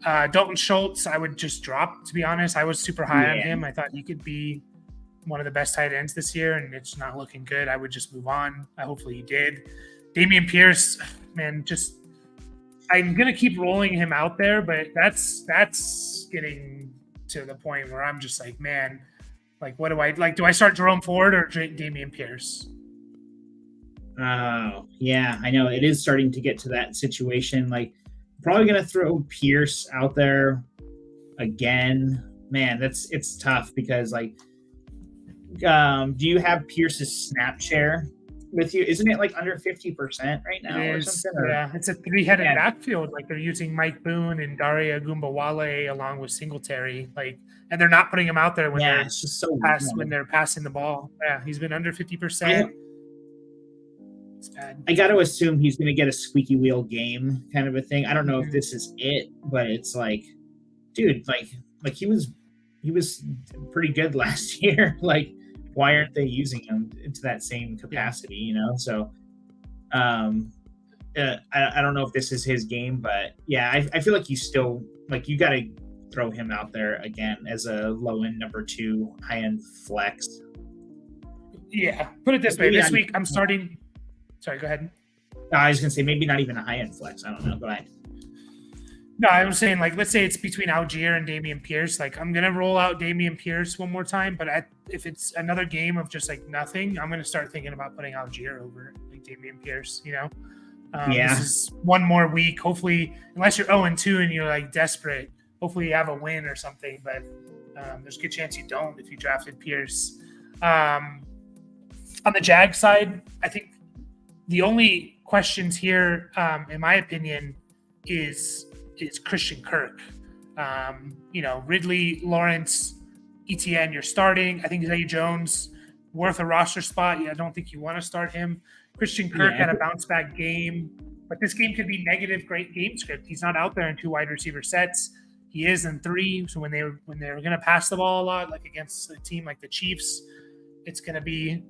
Dalton Schultz, I would just drop, to be honest. I was super high on him. I thought he could be one of the best tight ends this year, and it's not looking good. I would just move on. Hopefully he did. Dameon Pierce, man, just I'm gonna keep rolling him out there, but that's getting to the point where I'm just like, man, like, what do I like? Do I start Jerome Ford or Damian Pierce? Oh, yeah, I know it is starting to get to that situation. Like, probably gonna throw Pierce out there again. Man, it's tough because like, do you have Pierce's snap share with you? Isn't it like under 50% right now It or is, something? Or, yeah. It's a three-headed yeah, backfield. Like they're using Mike Boone and Daria Gumbawale along with Singletary. Like, and they're not putting him out there when yeah, they're it's just so when weird. they're passing the ball. Yeah, he's been under 50%. I It's bad. I got to assume he's going to get a squeaky wheel game kind of a thing. I don't know if Mhm. this is it, but it's like, dude, like he was pretty good last year. Like, why aren't they using him into that same capacity? You know, so I don't know if this is his game, but yeah, I feel like you still like you got to throw him out there again as a low end number 2, high end flex. Yeah. Put it this way. Maybe This not week I'm starting. Sorry, go ahead. I was gonna say maybe not even a high end flex. I don't know. Go ahead. No, I was saying, like, let's say it's between Algier and Damian Pierce. Like, I'm gonna roll out Damian Pierce one more time, but if it's another game of just like nothing, I'm gonna start thinking about putting Algier over like Damian Pierce. You know, Yeah. this is one more week. Hopefully, unless you're 0-2 and you're like desperate, hopefully you have a win or something. But there's a good chance you don't if you drafted Pierce. On the Jag side, I think the only questions here, in my opinion, is Christian Kirk. Ridley, Lawrence, ETN, you're starting. I think Zay Jones worth a roster spot. Yeah, I don't think you want to start him. Christian Kirk had a bounce back game, but this game could be negative. Great game script. He's not out there in 2 wide receiver sets. He is in 3. So when they're going to pass the ball a lot, like against a team like the Chiefs, it's going to be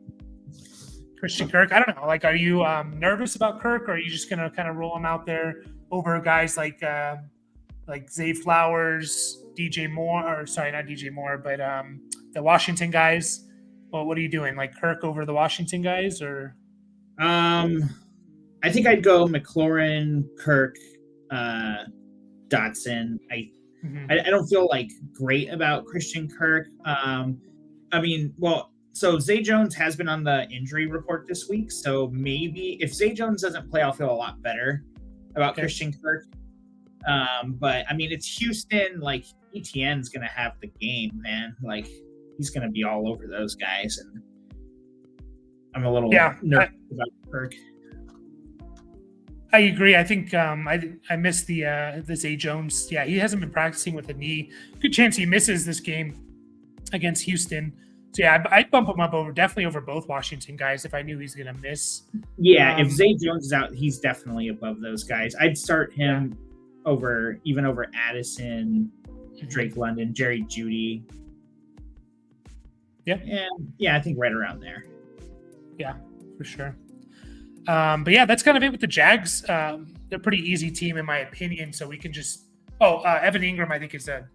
Christian Kirk. I don't know. Like, are you nervous about Kirk, or are you just going to kind of roll him out there over guys like Zay Flowers, DJ Moore, or sorry, not DJ Moore, but the Washington guys? Well, what are you doing? Like Kirk over the Washington guys, or? I think I'd go McLaurin, Kirk, Dotson. I don't feel like great about Christian Kirk. I mean, well, so Zay Jones has been on the injury report this week, so maybe if Zay Jones doesn't play, I'll feel a lot better about Christian Kirk. But I mean, it's Houston. Like, ETN's gonna have the game, man. Like, he's gonna be all over those guys, and I'm a little nervous about Kirk. I agree. I think I missed the Zay Jones. Yeah, he hasn't been practicing with a knee. Good chance he misses this game against Houston. So yeah, I'd bump him up definitely over both Washington guys if I knew he's gonna miss. Yeah, if Zay Jones is out, he's definitely above those guys. I'd start him over Addison, Drake London, Jerry Jeudy. Yeah, I think right around there. Yeah, for sure. But yeah, that's kind of it with the Jags. They're a pretty easy team in my opinion, so we can just Evan Ingram I think is a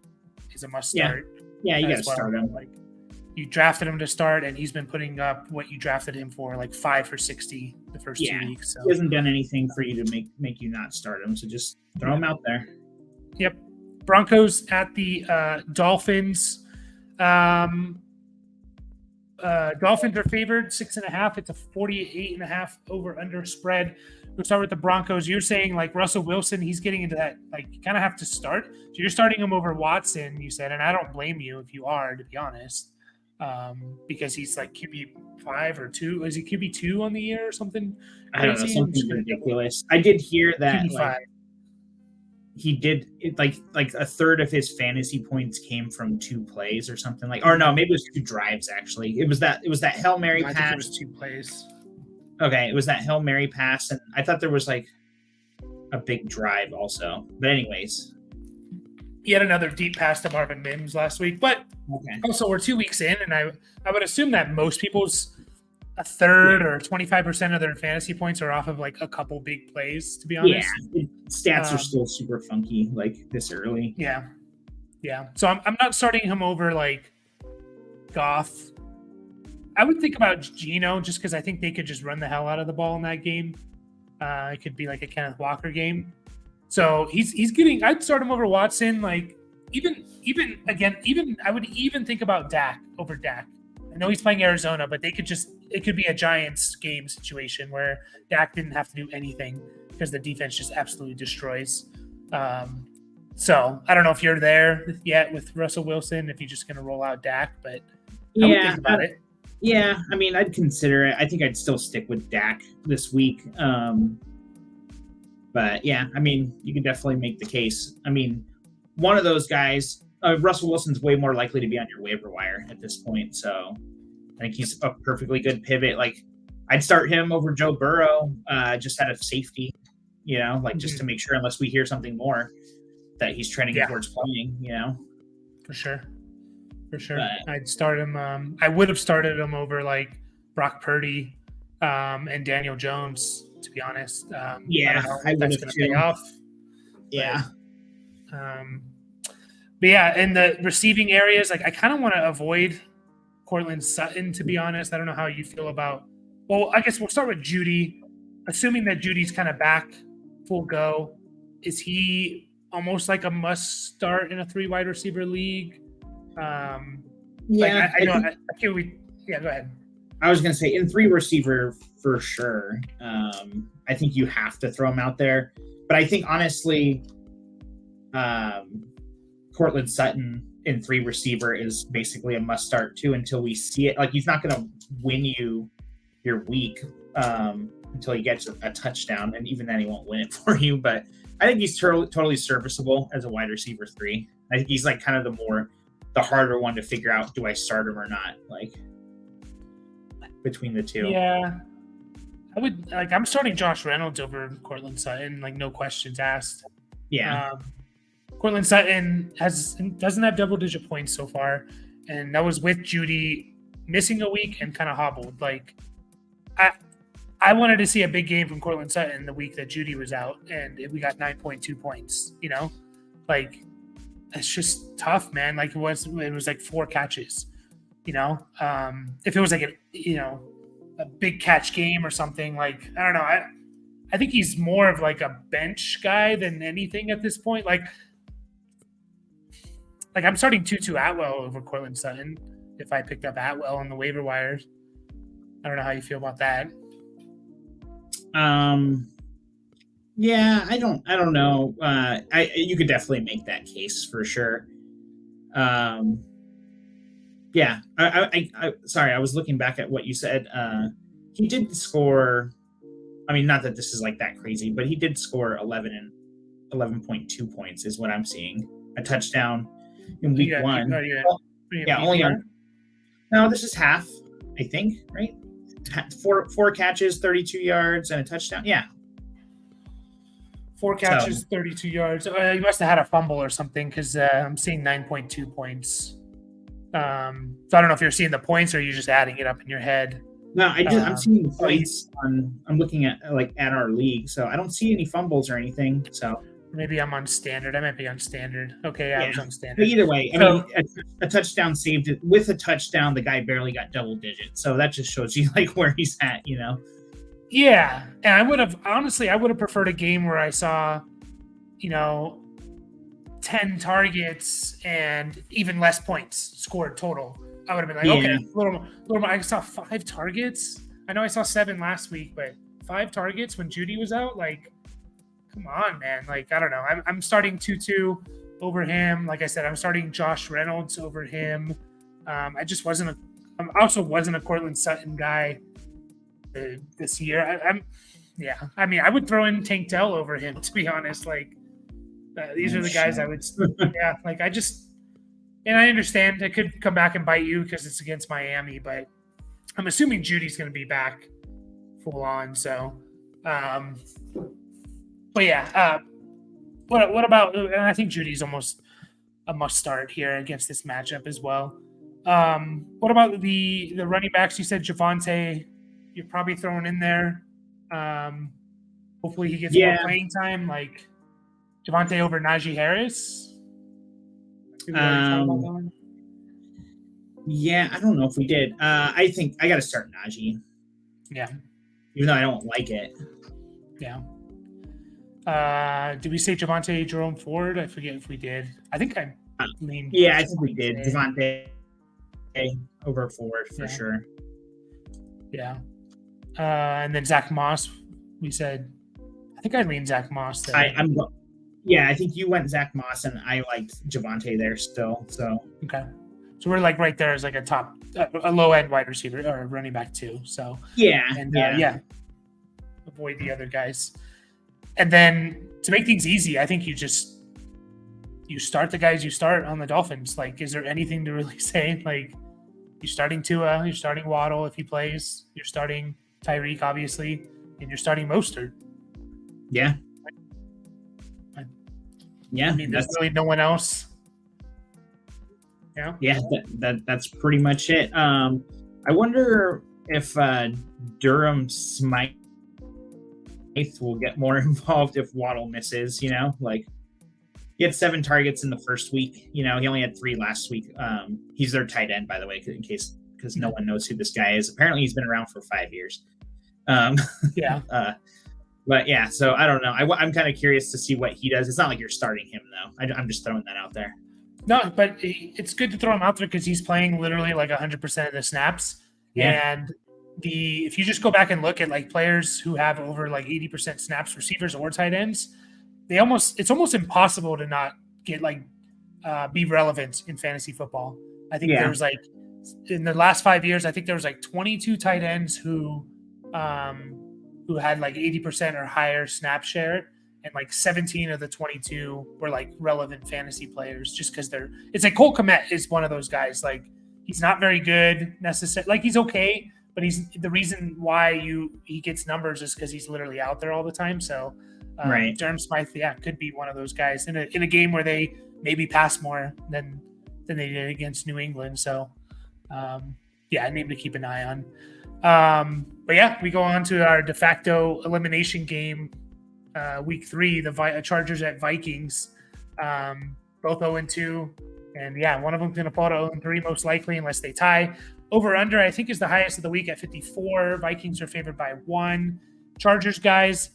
must start. Yeah, you got to start him. Like, you drafted him to start, and he's been putting up what you drafted him for, like 5 for 60 the first 2 weeks. So he hasn't done anything for you to make you not start him. So just throw him out there. Yep. Broncos at the Dolphins. Dolphins are favored 6.5. It's a 48.5 over under spread. We'll start with the Broncos. You're saying like Russell Wilson, he's getting into that, like, you kind of have to start. So you're starting him over Watson, you said, and I don't blame you if you are, to be honest. Because he's like QB5 or 2. Is he QB2 on the year or something? I don't know, something ridiculous. I did hear that he did it, like a third of his fantasy points came from 2 plays or something, like, or no, maybe it was 2 drives actually. It was that Hail Mary pass. I think it was 2 plays. Okay, it was that Hail Mary pass, and I thought there was like a big drive also. But anyways, he had another deep pass to Marvin Mims last week. But also we're 2 weeks in, and I would assume that most people's a third or 25% of their fantasy points are off of like a couple big plays, to be honest. Yeah, stats are still super funky like this early. Yeah. So I'm not starting him over like Goff. I would think about Geno just because I think they could just run the hell out of the ball in that game. It could be like a Kenneth Walker game. So he's getting. I'd start him over Watson. Like even I would even think about Dak over Dak. I know he's playing Arizona, but it could be a Giants game situation where Dak didn't have to do anything because the defense just absolutely destroys. So I don't know if you're there yet with Russell Wilson, if you're just going to roll out Dak, but I would think about it. Yeah, I mean, I'd consider it. I think I'd still stick with Dak this week. But yeah, I mean, you can definitely make the case. I mean, one of those guys, Russell Wilson's way more likely to be on your waiver wire at this point. So I think he's a perfectly good pivot. Like, I'd start him over Joe Burrow, just out of safety, just to make sure, unless we hear something more, that he's trending towards playing, For sure. But I'd start him. I would have started him over like Brock Purdy and Daniel Jones, to be honest. I don't know if that's going to pay off. Yeah. But yeah, in the receiving areas, like I kind of want to avoid Cortland Sutton, to be honest. I don't know how you feel about. Well, I guess we'll start with Judy. Assuming that Judy's kind of back, full go, is he almost like a must start in a 3 wide receiver league? I can't. Go ahead. I was going to say in 3 receiver for sure. I think you have to throw him out there, but I think honestly, Cortland Sutton in 3 receiver is basically a must start too until we see it. Like, he's not going to win you your week until he gets a touchdown, and even then he won't win it for you. But I think he's totally serviceable as a wide receiver 3. I think he's like kind of the harder one to figure out, do I start him or not, like between the two. Yeah. I would I'm starting Josh Reynolds over Cortland Sutton, like no questions asked. Yeah. Cortland Sutton doesn't have double-digit points so far, and that was with Judy missing a week and kind of hobbled. Like, I wanted to see a big game from Cortland Sutton the week that Judy was out, and we got 9.2 points. Like it's just tough, man. Like it was like 4 catches. If it was like a big catch game or something, like I don't know. I think he's more of like a bench guy than anything at this point. Like I'm starting Tutu Atwell over Cortland Sutton if I picked up Atwell on the waiver wires. I don't know how you feel about that. Yeah, I don't know. You could definitely make that case for sure. Yeah, sorry, I was looking back at what you said. He did score. I mean, not that this is like that crazy, but he did score 11.2 points is what I'm seeing. A touchdown in week 1. Only on. No, this is half, I think, right? 4 catches, 32 yards, and a touchdown. Yeah. 4 catches, 32 yards. He must have had a fumble or something because I'm seeing 9.2 points. So I don't know if you're seeing the points or you're just adding it up in your head. No, I'm seeing the points I'm looking at at our league, so I don't see any fumbles or anything. So maybe I'm on standard. I might be on standard. Okay, I was on standard. But either way, I mean, a touchdown saved it. With a touchdown, the guy barely got double digits. So that just shows you like where he's at, Yeah, and I would have preferred a game where I saw, 10 targets and even less points scored total. I would have been like, okay, a little more. I saw 5 targets. I know I saw 7 last week, but 5 targets when Judy was out, like, come on, man. Like, I don't know. I'm starting Tutu over him. Like I said, I'm starting Josh Reynolds over him. I also wasn't a Cortland Sutton guy this year. I mean, I would throw in Tank Dell over him, to be honest. Like, these are the guys I would, like, and I understand it could come back and bite you because it's against Miami, but I'm assuming Judy's going to be back full on. So, but yeah, what about, and I think Judy's almost a must start here against this matchup as well. What about the running backs? You said Javonte, you're probably throwing in there. Hopefully he gets more playing time, like Javonte over Najee Harris. Yeah, I don't know if we did. I think I got to start Najee. Yeah. Even though I don't like it. Yeah. Did we say Javonte Jerome Ford? I forget if we did. I think I leaned. Yeah, I think we did. Javonte over Ford for sure. Yeah. And then Zach Moss, we said. I think I leaned Zach Moss there. I think you went Zach Moss, and I liked Javonte there still. So okay, so we're like right there as like a low end wide receiver or running back too. So yeah, avoid the other guys. And then to make things easy, I think you start the guys you start on the Dolphins. Like, is there anything to really say? Like, you're starting Tua, you're starting Waddle if he plays, you're starting Tyreek, obviously, and you're starting Mostert. Yeah. I mean, there's really no one else. Yeah, that's pretty much it. I wonder if Durham Smythe will get more involved if Waddle misses, like he had 7 targets in the first week. He only had 3 last week. He's their tight end, by the way, because no one knows who this guy is. Apparently he's been around for 5 years. But yeah, so I don't know. I'm kind of curious to see what he does. It's not like you're starting him though. I'm just throwing that out there. No, but it's good to throw him out there because he's playing literally like 100% of the snaps. Yeah. And if you just go back and look at like players who have over like 80% snaps, receivers or tight ends, it's almost impossible to not get like be relevant in fantasy football. I think there was like in the last 5 years, I think there was like 22 tight ends who had like 80% or higher snap share, and like 17 of the 22 were like relevant fantasy players just because it's like Cole Kmet is one of those guys. Like, he's not very good necessarily. Like, he's okay, but he's the reason why he gets numbers is because he's literally out there all the time. So Durham Smythe, could be one of those guys in a game where they maybe pass more than they did against New England. So a name to keep an eye on. But yeah, we go on to our de facto elimination game, week 3, the Chargers at Vikings, both 0-2, and one of them's going to fall to 0-3 most likely unless they tie. Over under, I think, is the highest of the week at 54. Vikings are favored by 1. Chargers guys,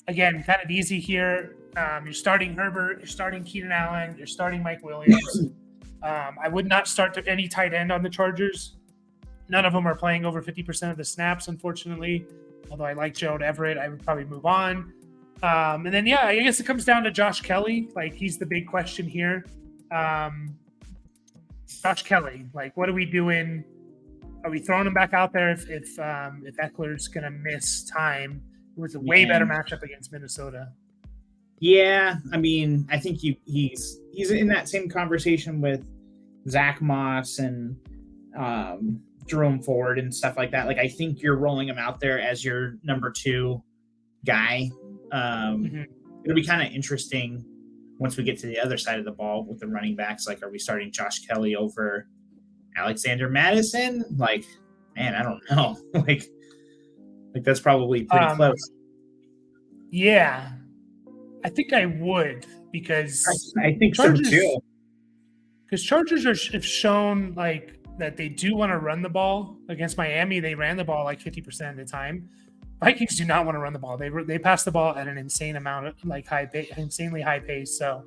again, kind of easy here. You're starting Herbert, you're starting Keenan Allen, you're starting Mike Williams. I would not start any tight end on the Chargers. None of them are playing over 50% of the snaps, unfortunately. Although I like Gerald Everett, I would probably move on. And then, I guess it comes down to Josh Kelly. Like, he's the big question here. Josh Kelly, like, what are we doing? Are we throwing him back out there if Eckler's going to miss time? It was a way better matchup against Minnesota. Yeah, I mean, I think he's in that same conversation with Zach Moss and Jerome Ford and stuff like that. Like, I think you're rolling him out there as your number 2 guy. It'll be kind of interesting once we get to the other side of the ball with the running backs. Like, are we starting Josh Kelly over Alexander Madison? Like, man, I don't know. like that's probably pretty close. Yeah, I think I would, because I think Chargers, so too. Because Chargers have shown like that they do want to run the ball. Against Miami, they ran the ball like 50% of the time. Vikings do not want to run the ball. They pass the ball at an insane amount of like insanely high pace. So,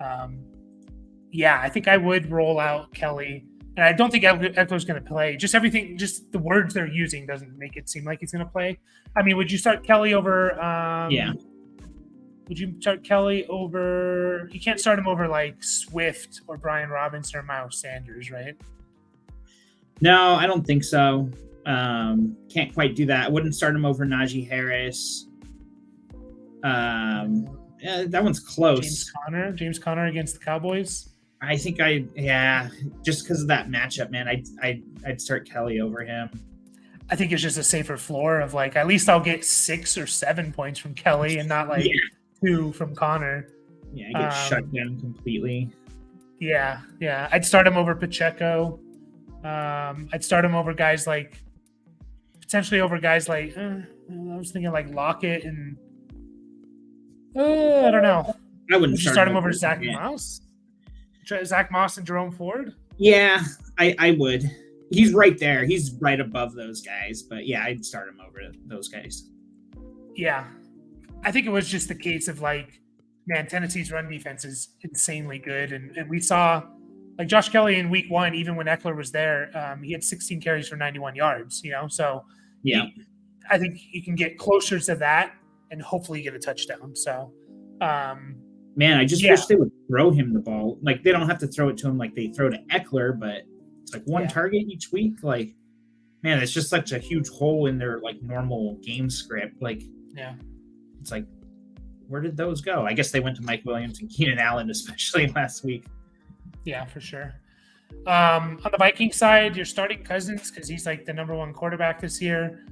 I think I would roll out Kelly, and I don't think Eckler's going to play. Just everything, just the words they're using doesn't make it seem like he's going to play. I mean, would you start Kelly over? Would you start Kelly over? You can't start him over like Swift or Brian Robinson or Miles Sanders, right? No, I don't think so. Can't quite do that. I wouldn't start him over Najee Harris. That one's close. James Conner against the Cowboys. I think just because of that matchup, man, I'd start Kelly over him. I think it's just a safer floor of like, at least I'll get 6 or 7 points from Kelly and not like 2 from Conner. Yeah, I get shut down completely. Yeah. I'd start him over Pacheco. I'd start him over guys like I was thinking like Lockett and I don't know. I wouldn't start him over Zach Moss. Zach Moss and Jerome Ford. Yeah, I would. He's right there. He's right above those guys. But yeah, I'd start him over those guys. Yeah. I think it was just the case of like, man, Tennessee's run defense is insanely good, and we saw like Josh Kelly in week 1, even when Eckler was there, he had 16 carries for 91 yards. So Yeah. I think you can get closer to that and hopefully get a touchdown. So, man, I just wish they would throw him the ball. Like they don't have to throw it to him like they throw to Eckler, but it's like one target each week. Like, man, it's just such a huge hole in their like normal game script. Like, it's like, where did those go? I guess they went to Mike Williams and Keenan Allen, especially last week. Yeah, for sure. On the Viking side, you're starting Cousins because he's like the number 1 quarterback this year.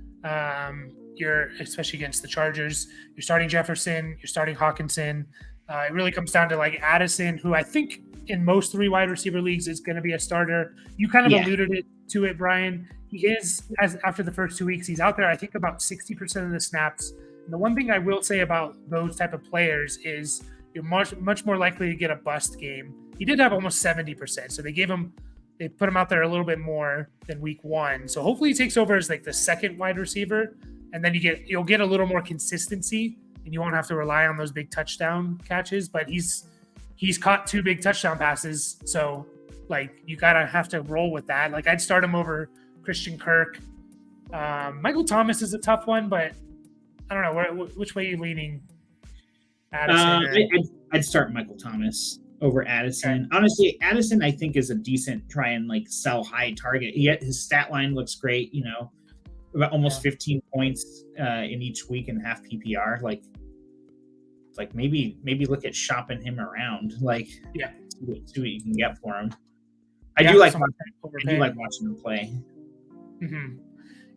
You're especially against the Chargers. You're starting Jefferson. You're starting Hawkinson. It really comes down to like Addison, who I think in most 3 wide receiver leagues is going to be a starter. You kind of alluded to it, Brian. He is, as after the first 2 weeks, he's out there, I think, about 60% of the snaps. And the one thing I will say about those type of players is you're much more likely to get a bust game. He did have almost 70%, so they put him out there a little bit more than week 1. So hopefully he takes over as like the second wide receiver, and then you'll get a little more consistency, and you won't have to rely on those big touchdown catches. But he's caught 2 big touchdown passes, so like you gotta have to roll with that. Like I'd start him over Christian Kirk. Michael Thomas is a tough one, but I don't know which way are you leaning. I'd start Michael Thomas over Addison. Okay. Honestly, Addison I think is a decent try and like sell high target. Yet his stat line looks great. About almost 15 points in each week in half PPR. Like maybe look at shopping him around. Like see what you can get for him. I do like watching him play. Mm-hmm.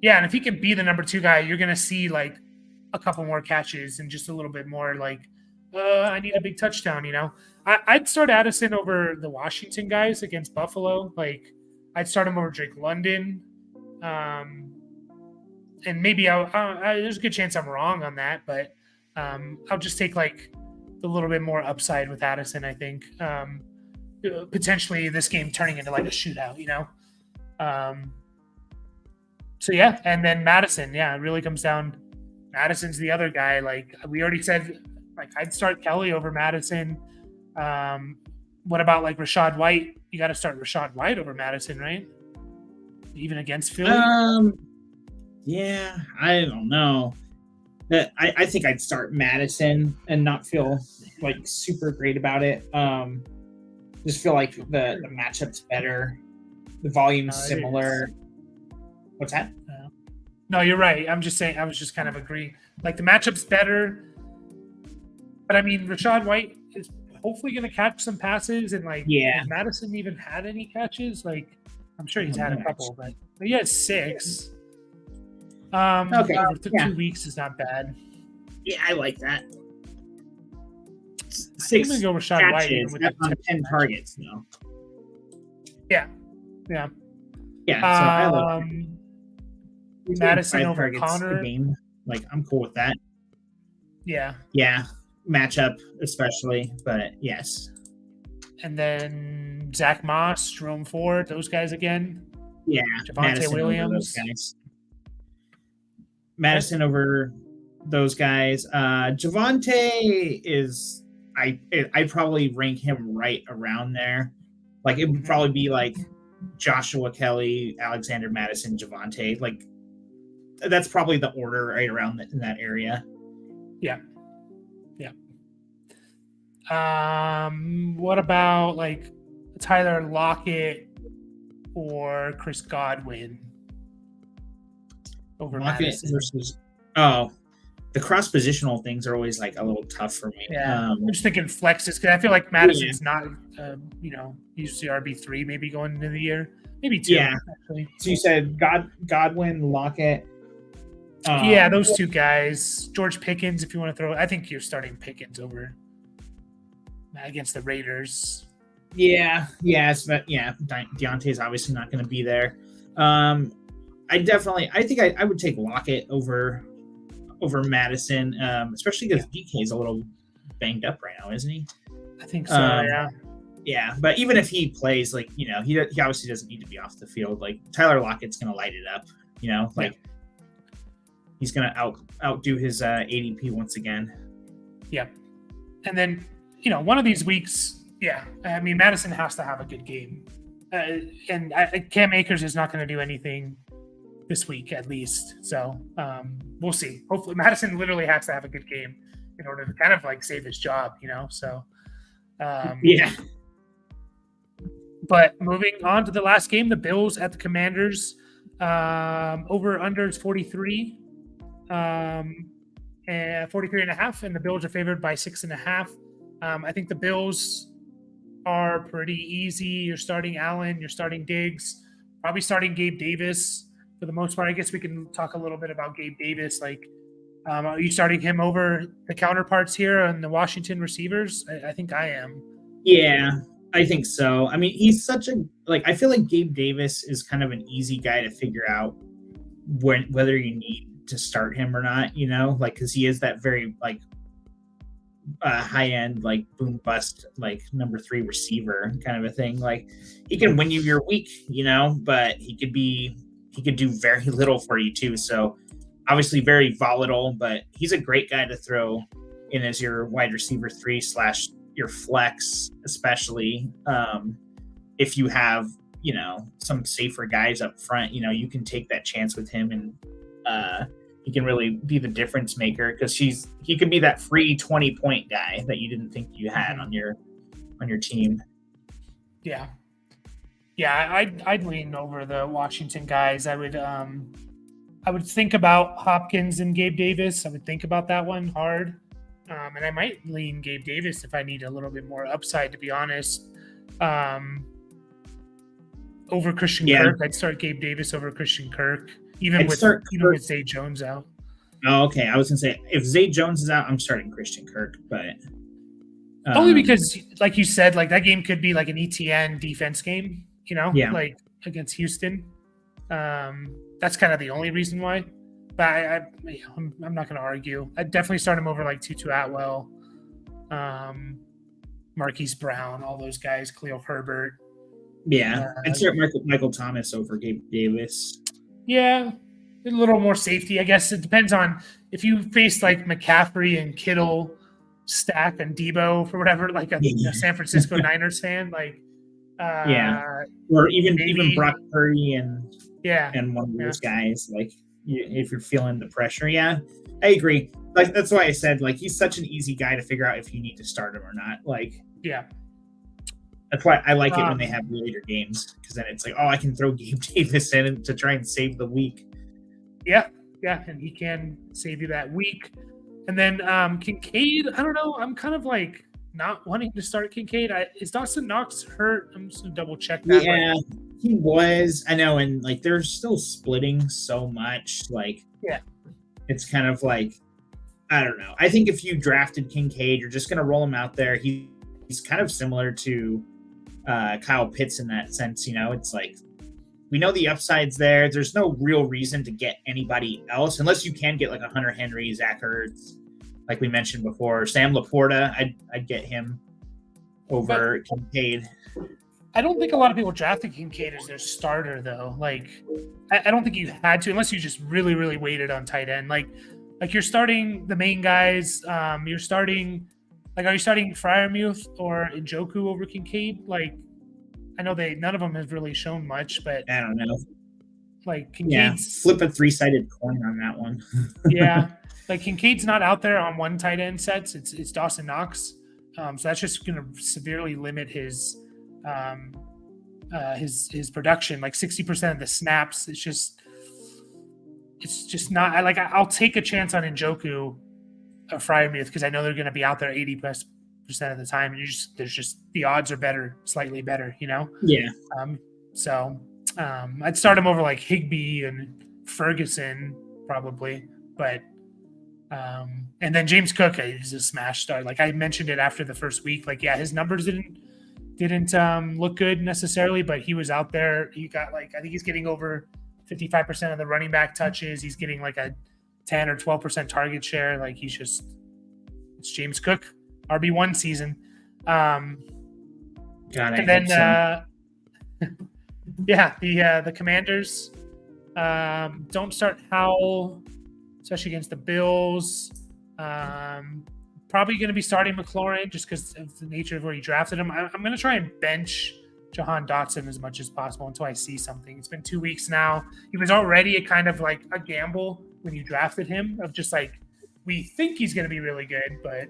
Yeah, and if he can be the number 2 guy, you're gonna see like a couple more catches and just a little bit more like, I need a big touchdown. I'd start Addison over the Washington guys against Buffalo. Like I'd start him over Drake London. And maybe there's a good chance I'm wrong on that, but I'll just take like a little bit more upside with Addison. I think potentially this game turning into like a shootout, So yeah, and then Madison, it really comes down. Madison's the other guy. Like we already said, like I'd start Kelly over Madison. What about like Rachaad White? You got to start Rachaad White over Madison, right? Even against Philly. Yeah, I don't know. I think I'd start Madison and not feel like super great about it. Just feel like the matchup's better. The volume's similar. What's that? No, you're right. I'm just saying, I was just kind of agreeing. Like the matchup's better. But I mean, Rachaad White is hopefully going to catch some passes. And like, has Madison even had any catches? Like, I'm sure he's had a couple, but he has 6. Okay. Over 2 weeks is not bad. Yeah, I like that. 6 go Rachaad catches White on 10 targets, though. Yeah. Yeah. Yeah. So I like Madison over Connor. Like, I'm cool with that. Yeah. Yeah. Matchup, especially, but yes. And then Zach Moss, Jerome Ford, those guys again. Yeah. Javonte Williams. Madison over those guys. Javonte is, I'd probably rank him right around there. Like, it would probably be like Joshua Kelly, Alexander Madison, Javonte. Like, that's probably the order right around in that area. Yeah. Yeah. What about like Tyler Lockett or Chris Godwin over Lockett Madison? Versus the cross positional things are always like a little tough for me. Yeah, I'm just thinking flexes because I feel like Madison's not, usually RB3 maybe going into the year, maybe 2. Yeah. Actually. So you said Godwin, Lockett. Those 2 guys. George Pickens, if you want to throw. I think you're starting Pickens over against the Raiders. But Deontay's obviously not going to be there. I think I would take Lockett over Madison, especially because DK is a little banged up right now, isn't he? I think so. Yeah. Yeah, but even if he plays, like he obviously doesn't need to be off the field. Like Tyler Lockett's going to light it up. he's gonna outdo his ADP once again. Yep. And then, one of these weeks, I mean, Madison has to have a good game. And Cam Akers is not going to do anything this week, at least. So we'll see. Hopefully, Madison literally has to have a good game in order to kind of like save his job, So, yeah. But moving on to the last game, the Bills at the Commanders. Over under is 43. And 43.5, and the Bills are favored by 6.5. I think the Bills are pretty easy. You're starting Allen, you're starting Diggs, probably starting Gabe Davis for the most part. I guess we can talk a little bit about Gabe Davis. Like, are you starting him over the counterparts here on the Washington receivers? I think I am. Yeah, I think so. I mean, he's such I feel like Gabe Davis is kind of an easy guy to figure out whether you need to start him or not, because he is that very high end, boom bust, number 3 receiver kind of a thing. Like, he can win you your week, but he could do very little for you too. So obviously very volatile, but he's a great guy to throw in as your wide receiver 3 / your flex, especially if you have, some safer guys up front. You can take that chance with him, and he can really be the difference maker, because he could be that free 20-point guy that you didn't think you had on your team. Yeah, I'd lean over the Washington guys. I would think about Hopkins and Gabe Davis. I would think about that one hard, and I might lean Gabe Davis if I need a little bit more upside, to be honest. Over Christian Kirk, I'd start Gabe Davis over Christian Kirk. Even with Zay Jones out. Oh, okay. I was gonna say, if Zay Jones is out, I'm starting Christian Kirk, but only because, like you said, like that game could be like an ETN defense game, like against Houston. That's kind of the only reason why. But I'm not gonna argue. I'd definitely start him over like Tutu Atwell, Marquise Brown, all those guys, Khalil Herbert. Yeah, I'd start Michael Thomas over Gabe Davis. Yeah, a little more safety, I guess. It depends on if you face like McCaffrey and Kittle stack and Debo for whatever, like a San Francisco Niners fan, or even Brock Purdy and one of those guys. Like, if you're feeling the pressure, I agree. Like, that's why I said, like, he's such an easy guy to figure out if you need to start him or not. Like, that's why I like it when they have later games, because then it's like, I can throw Gabe Davis in to try and save the week. Yeah, and he can save you that week. And then Kincaid, I don't know. I'm kind of like not wanting to start Kincaid. Is Dawson Knox hurt? I'm just going to double check that. Yeah, he was. I know, and like they're still splitting so much. Like, it's kind of like, I don't know. I think if you drafted Kincaid, you're just going to roll him out there. He's kind of similar to Kyle Pitts in that sense. It's like, we know the upside's there. There's no real reason to get anybody else, unless you can get like a Hunter Henry, Zach Ertz, like we mentioned before. Sam Laporta, I'd get him over Kincaid. I don't think a lot of people drafted Kincaid as their starter, though. Like, I don't think you had to, unless you just really, really waited on tight end. Like you're starting the main guys. You're starting. Like, are you starting Freiermuth or Njoku over Kincaid? Like, I know none of them have really shown much, but I don't know. Like, Kincaid's flip a 3-sided coin on that one. Like Kincaid's not out there on one tight end sets. It's Dawson Knox, so that's just going to severely limit his production. Like 60% of the snaps, it's just not. I'll take a chance on Njoku. Freiermuth, because I know they're going to be out there 80%+ of the time, and there's just the odds are slightly better, So I'd start him over like Higbee and Ferguson probably, but and then James Cook is a smash start. Like I mentioned it after the first week, like his numbers didn't look good necessarily, but he was out there. He got I think he's getting over 55% of the running back touches. He's getting like a 10 or 12% target share. Like it's James Cook, RB1 season. And then the Commanders don't start Howell especially against the Bills. Probably going to be starting McLaurin just because of the nature of where you drafted him. I'm going to try and bench Jahan Dotson as much as possible until I see something. It's been 2 weeks now. He was already a kind of like a gamble when you drafted him of just like, we think he's going to be really good, but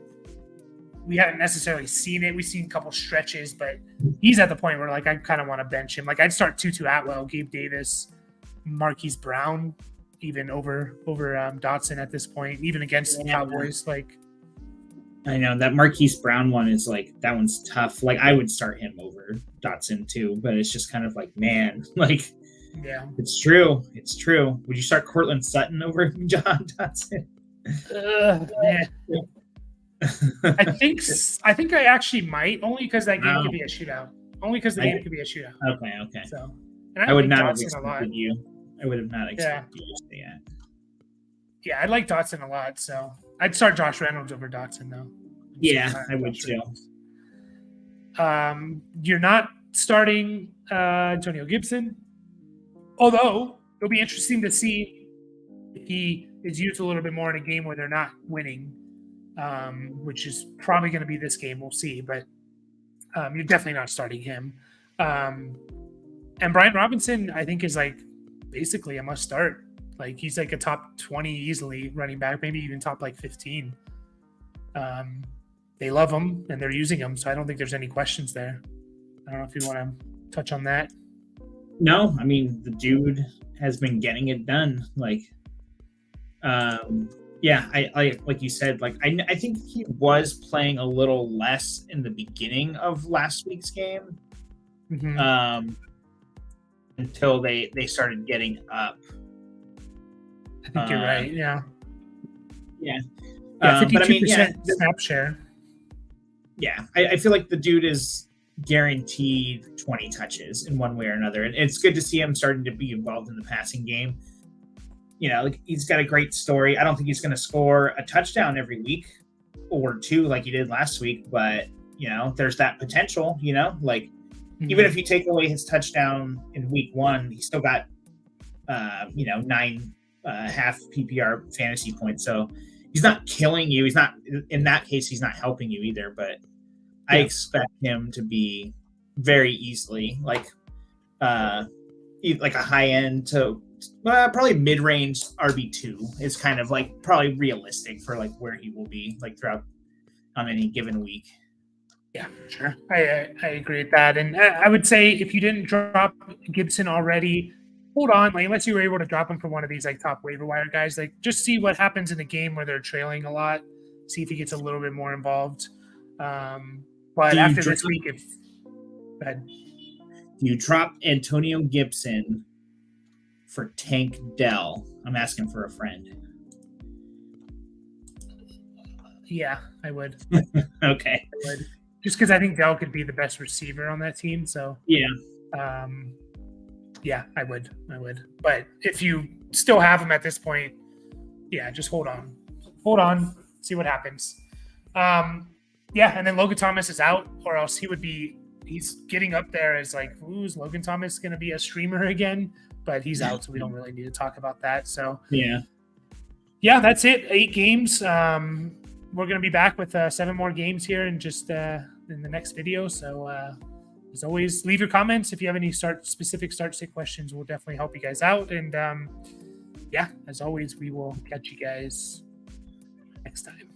we haven't necessarily seen it. We've seen a couple stretches, but he's at the point where like I kind of want to bench him. Like I'd start Tutu Atwell, Gabe Davis, Marquise Brown, even over Dotson at this point, even against the Cowboys. Like I know that Marquise Brown one is like that one's tough. Like I would start him over Dotson too, but it's just kind of like, man, like yeah, it's true. It's true. Would you start Cortland Sutton over John Dotson? Yeah. I think I actually might, only because that game could be a shootout. Only because the game could be a shootout. Okay. So I would not have expected you. I would have not expected you to say that. Yeah, I like Dotson a lot, so I'd start Josh Reynolds over Dotson though. Yeah, I would too. You're not starting Antonio Gibson, although it'll be interesting to see if he is used a little bit more in a game where they're not winning, which is probably going to be this game. We'll see, but you're definitely not starting him. And Brian Robinson, I think, is like basically a must start. Like he's like a top 20 easily running back, maybe even top like 15. They love him and they're using him, so I don't think there's any questions there. I don't know if you want to touch on that. No, I mean the dude has been getting it done. Like, yeah, I like you said, like I think he was playing a little less in the beginning of last week's game, until they started getting up. I think you're right. Yeah. 52% but I mean, snap share. Yeah, I feel like the dude is guaranteed 20 touches in one way or another, and it's good to see him starting to be involved in the passing game. You know, like he's got a great story. I don't think he's going to score a touchdown every week or two like he did last week, but you know, there's that potential. You know, like even if you take away his touchdown in week 1, he still got 9 half PPR fantasy points. So he's not killing you. He's not, in that case, he's not helping you either, but I expect him to be very easily like a high end to probably mid-range RB2 is kind of like probably realistic for like where he will be like throughout on any given week. Yeah, sure. I agree with that. And I would say if you didn't drop Gibson already, hold on, like unless you were able to drop him for one of these like top waiver wire guys, like just see what happens in the game where they're trailing a lot. See if he gets a little bit more involved. But after this week, go ahead. You drop Antonio Gibson for Tank Dell. I'm asking for a friend. Yeah, I would. Okay. I would. Just because I think Dell could be the best receiver on that team. So yeah. Yeah, I would. But if you still have him at this point, yeah, just hold on. See what happens. Yeah, and then Logan Thomas is out, or else he's getting up there as like, ooh, is Logan Thomas going to be a streamer again? But he's out, so we don't really need to talk about that. So yeah, that's it. 8 games. We're going to be back with 7 more games here in just in the next video. So as always, leave your comments if you have any specific start sit questions. We'll definitely help you guys out. And as always, we will catch you guys next time.